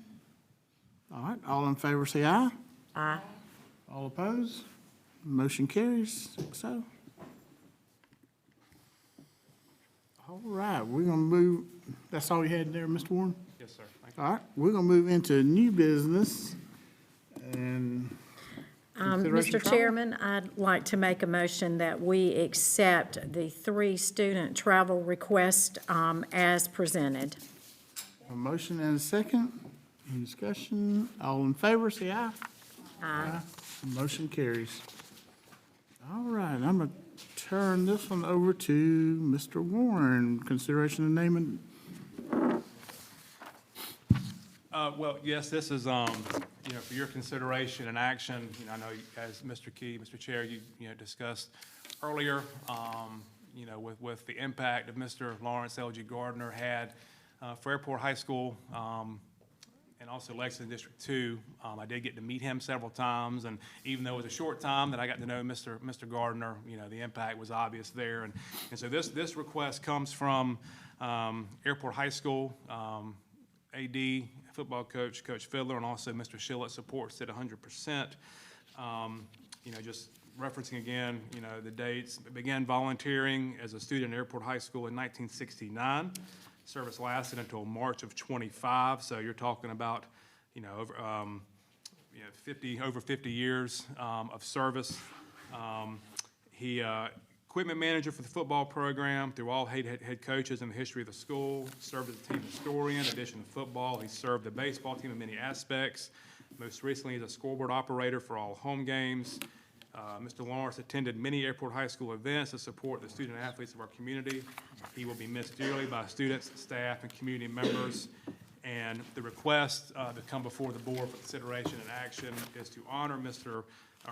All right, all in favor say aye. Aye. All opposed? Motion carries 6-0. All right, we're gonna move, that's all you had there, Mr. Warren? Yes, sir. Thank you. All right, we're gonna move into new business and consideration Mr. travel. Chairman, I'd like to make a motion that we accept the 3 student travel requests as presented. A motion and a second. Any discussion? All in favor, say aye. Aye. Motion carries. All right, I'm gonna turn this one over to Mr. Warren. Consideration of naming Well, yes, this is, for your consideration and action. I know as Mr. Chair, you discussed earlier, with the impact of Mr. Lawrence L.G. Gardner had for Airport High School, and also Lexington District 2. I did get to meet him several times, and even though it was a short time that I got to know Mr. Gardner, the impact was obvious there. And so this request comes from Airport High School, AD, football coach, Coach Fiddler, and also Mr. Shillett supports it 100%. Just referencing again, the dates. Began volunteering as a student at Airport High School in 1969. Service lasted until March of 25, so you're talking about, over 50 years of service. He equipment manager for the football program through all head coaches in the history of the school. Served as a team historian. In addition to football, he served the baseball team in many aspects. Most recently, as a scoreboard operator for all home games. Mr. Lawrence attended many Airport High School events to support the student athletes of our community. He will be missed dearly by students, staff, and community members. And the request to come before the board for consideration and action is to honor Mr.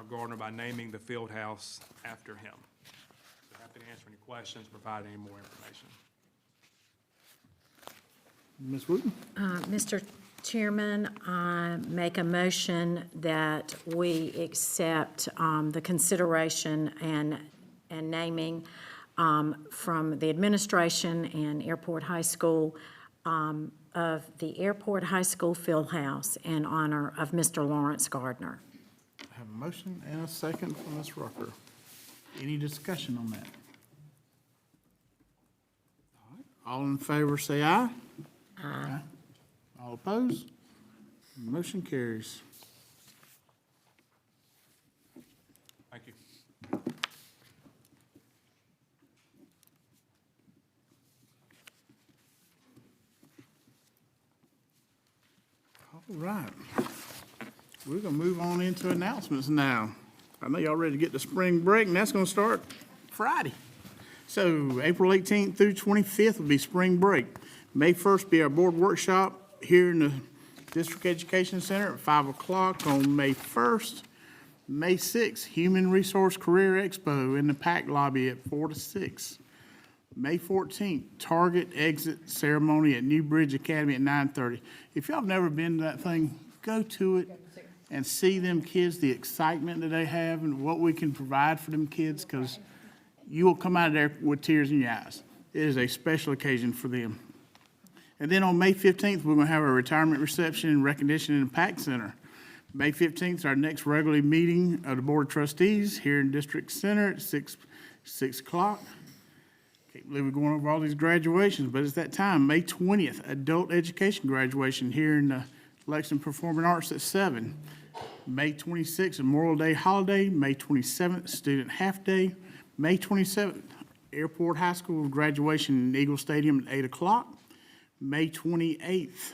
Gardner by naming the field house after him. So happy to answer any questions, provide any more information. Ms. Wooten? Mr. Chairman, I make a motion that we accept the consideration and naming from the administration and Airport High School of the Airport High School Field House in honor of Mr. Lawrence Gardner. I have a motion and a second from Ms. Rucker. Any discussion on that? All in favor, say aye. Aye. All opposed? Motion carries. Thank you. All right. We're going to move on into announcements now. I know y'all ready to get to spring break, and that's going to start Friday. So April 18th through 25th will be spring break. May 1st be our board workshop here in the District Education Center at 5 o'clock on May 1st. May 6th, Human Resource Career Expo in the PAC lobby at 4 to 6. May 14th, Target exit ceremony at New Bridge Academy at 9:30. If y'all have never been to that thing, go to it and see them kids, the excitement that they have and what we can provide for them kids, because you will come out of there with tears in your eyes. It is a special occasion for them. And then on May 15th, we're going to have a retirement reception and recognition in the PAC Center. May 15th is our next regular meeting of the Board of Trustees here in District Center at 6 o'clock. Can't believe we're going over all these graduations, but it's that time. May 20th, adult education graduation here in the Lexington Performing Arts at 7. May 26th, Memorial Day holiday. May 27th, student half day. May 27th, Airport High School graduation in Eagle Stadium at 8 o'clock. May 28th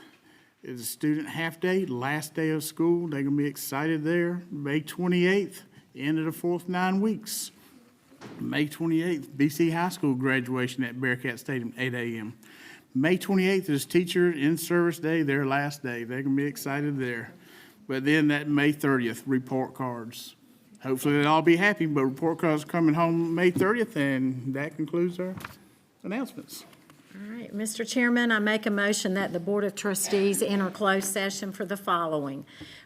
is a student half day, last day of school. They're going to be excited there. May 28th, end of the fourth 9 weeks. May 28th, BC High School graduation at Bearcat Stadium, 8 a.m. May 28th is Teacher in-Service Day, their last day. They're going to be excited there. But then that May 30th, report cards. Hopefully they'll all be happy, but report cards coming home May 30th, and that concludes our announcements. All right, Mr. Chairman, I make a motion that the Board of Trustees enter closed session for the following: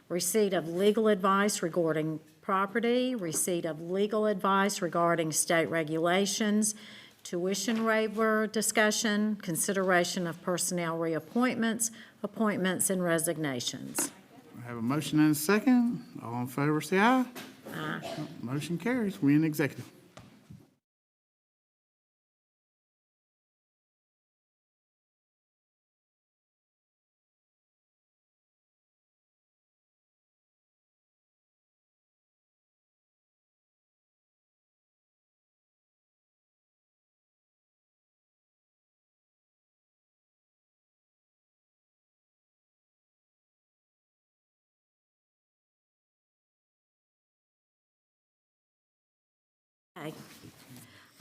receipt of legal advice regarding property, receipt of legal advice regarding state regulations, tuition waiver discussion, consideration of personnel reappointments, appointments, and resignations. I have a motion and a second. All in favor, say aye. Aye. Motion carries. We in executive. Okay.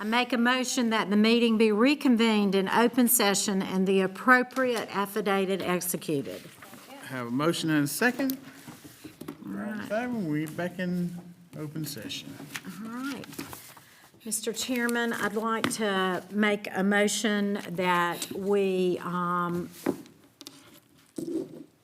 I make a motion that the meeting be reconvened in open session and the appropriate affidavit executed. Have a motion and a second. All right, we're back in open session. All right. Mr. Chairman, I'd like to make a motion that we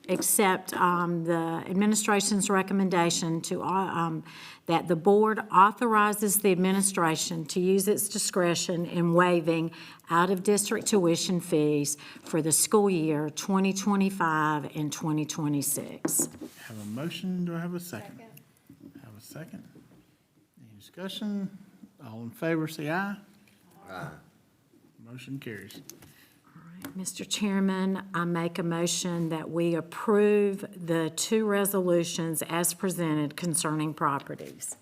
accept the administration's recommendation to, that the board authorizes the administration to use its discretion in waiving out-of-district tuition fees for the school year 2025 and 2026. Have a motion, do I have a second? Have a second. Any discussion? All in favor, say aye. Aye. Motion carries. Mr. Chairman, I make a motion that we approve the two resolutions as presented concerning properties.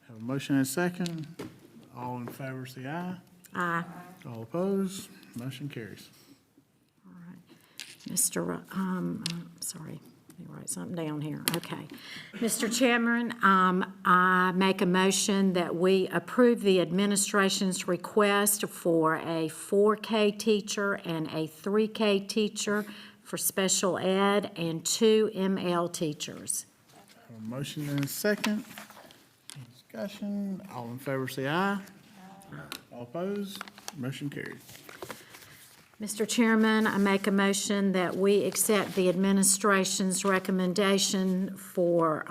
Have a motion and a second. All in favor, say aye. Aye. All opposed, motion carries. Sorry, let me write something down here. Okay. Mr. Chairman, I make a motion that we approve the administration's request for a 4K teacher and a 3K teacher for special ed and 2 ML teachers. Have a motion and a second. Any discussion? All in favor, say aye. All opposed, motion carries. Mr. Chairman, I make a motion that we accept the administration's recommendation for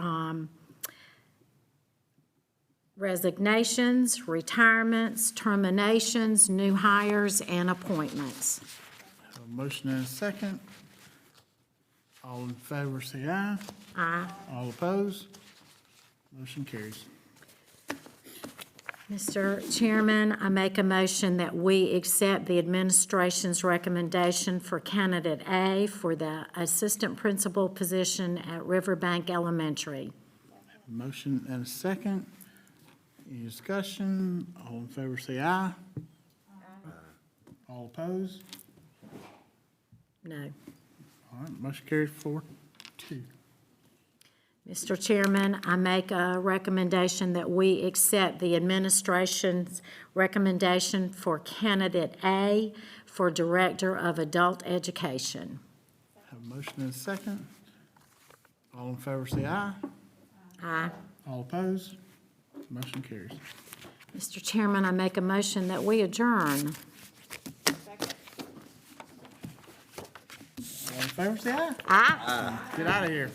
resignations, retirements, terminations, new hires, and appointments. Have a motion and a second. All in favor, say aye. Aye. All opposed, motion carries. Mr. Chairman, I make a motion that we accept the administration's recommendation for candidate A for the assistant principal position at Riverbank Elementary. Motion and a second. Any discussion? All in favor, say aye. All opposed? No. All right, motion carries 4-2. Mr. Chairman, I make a recommendation that we accept the administration's recommendation for candidate A for Director of Adult Education. Have a motion and a second. All in favor, say aye. Aye. All opposed? Motion carries. Mr. Chairman, I make a motion that we adjourn. All in favor, say aye. Aye. Get out of here.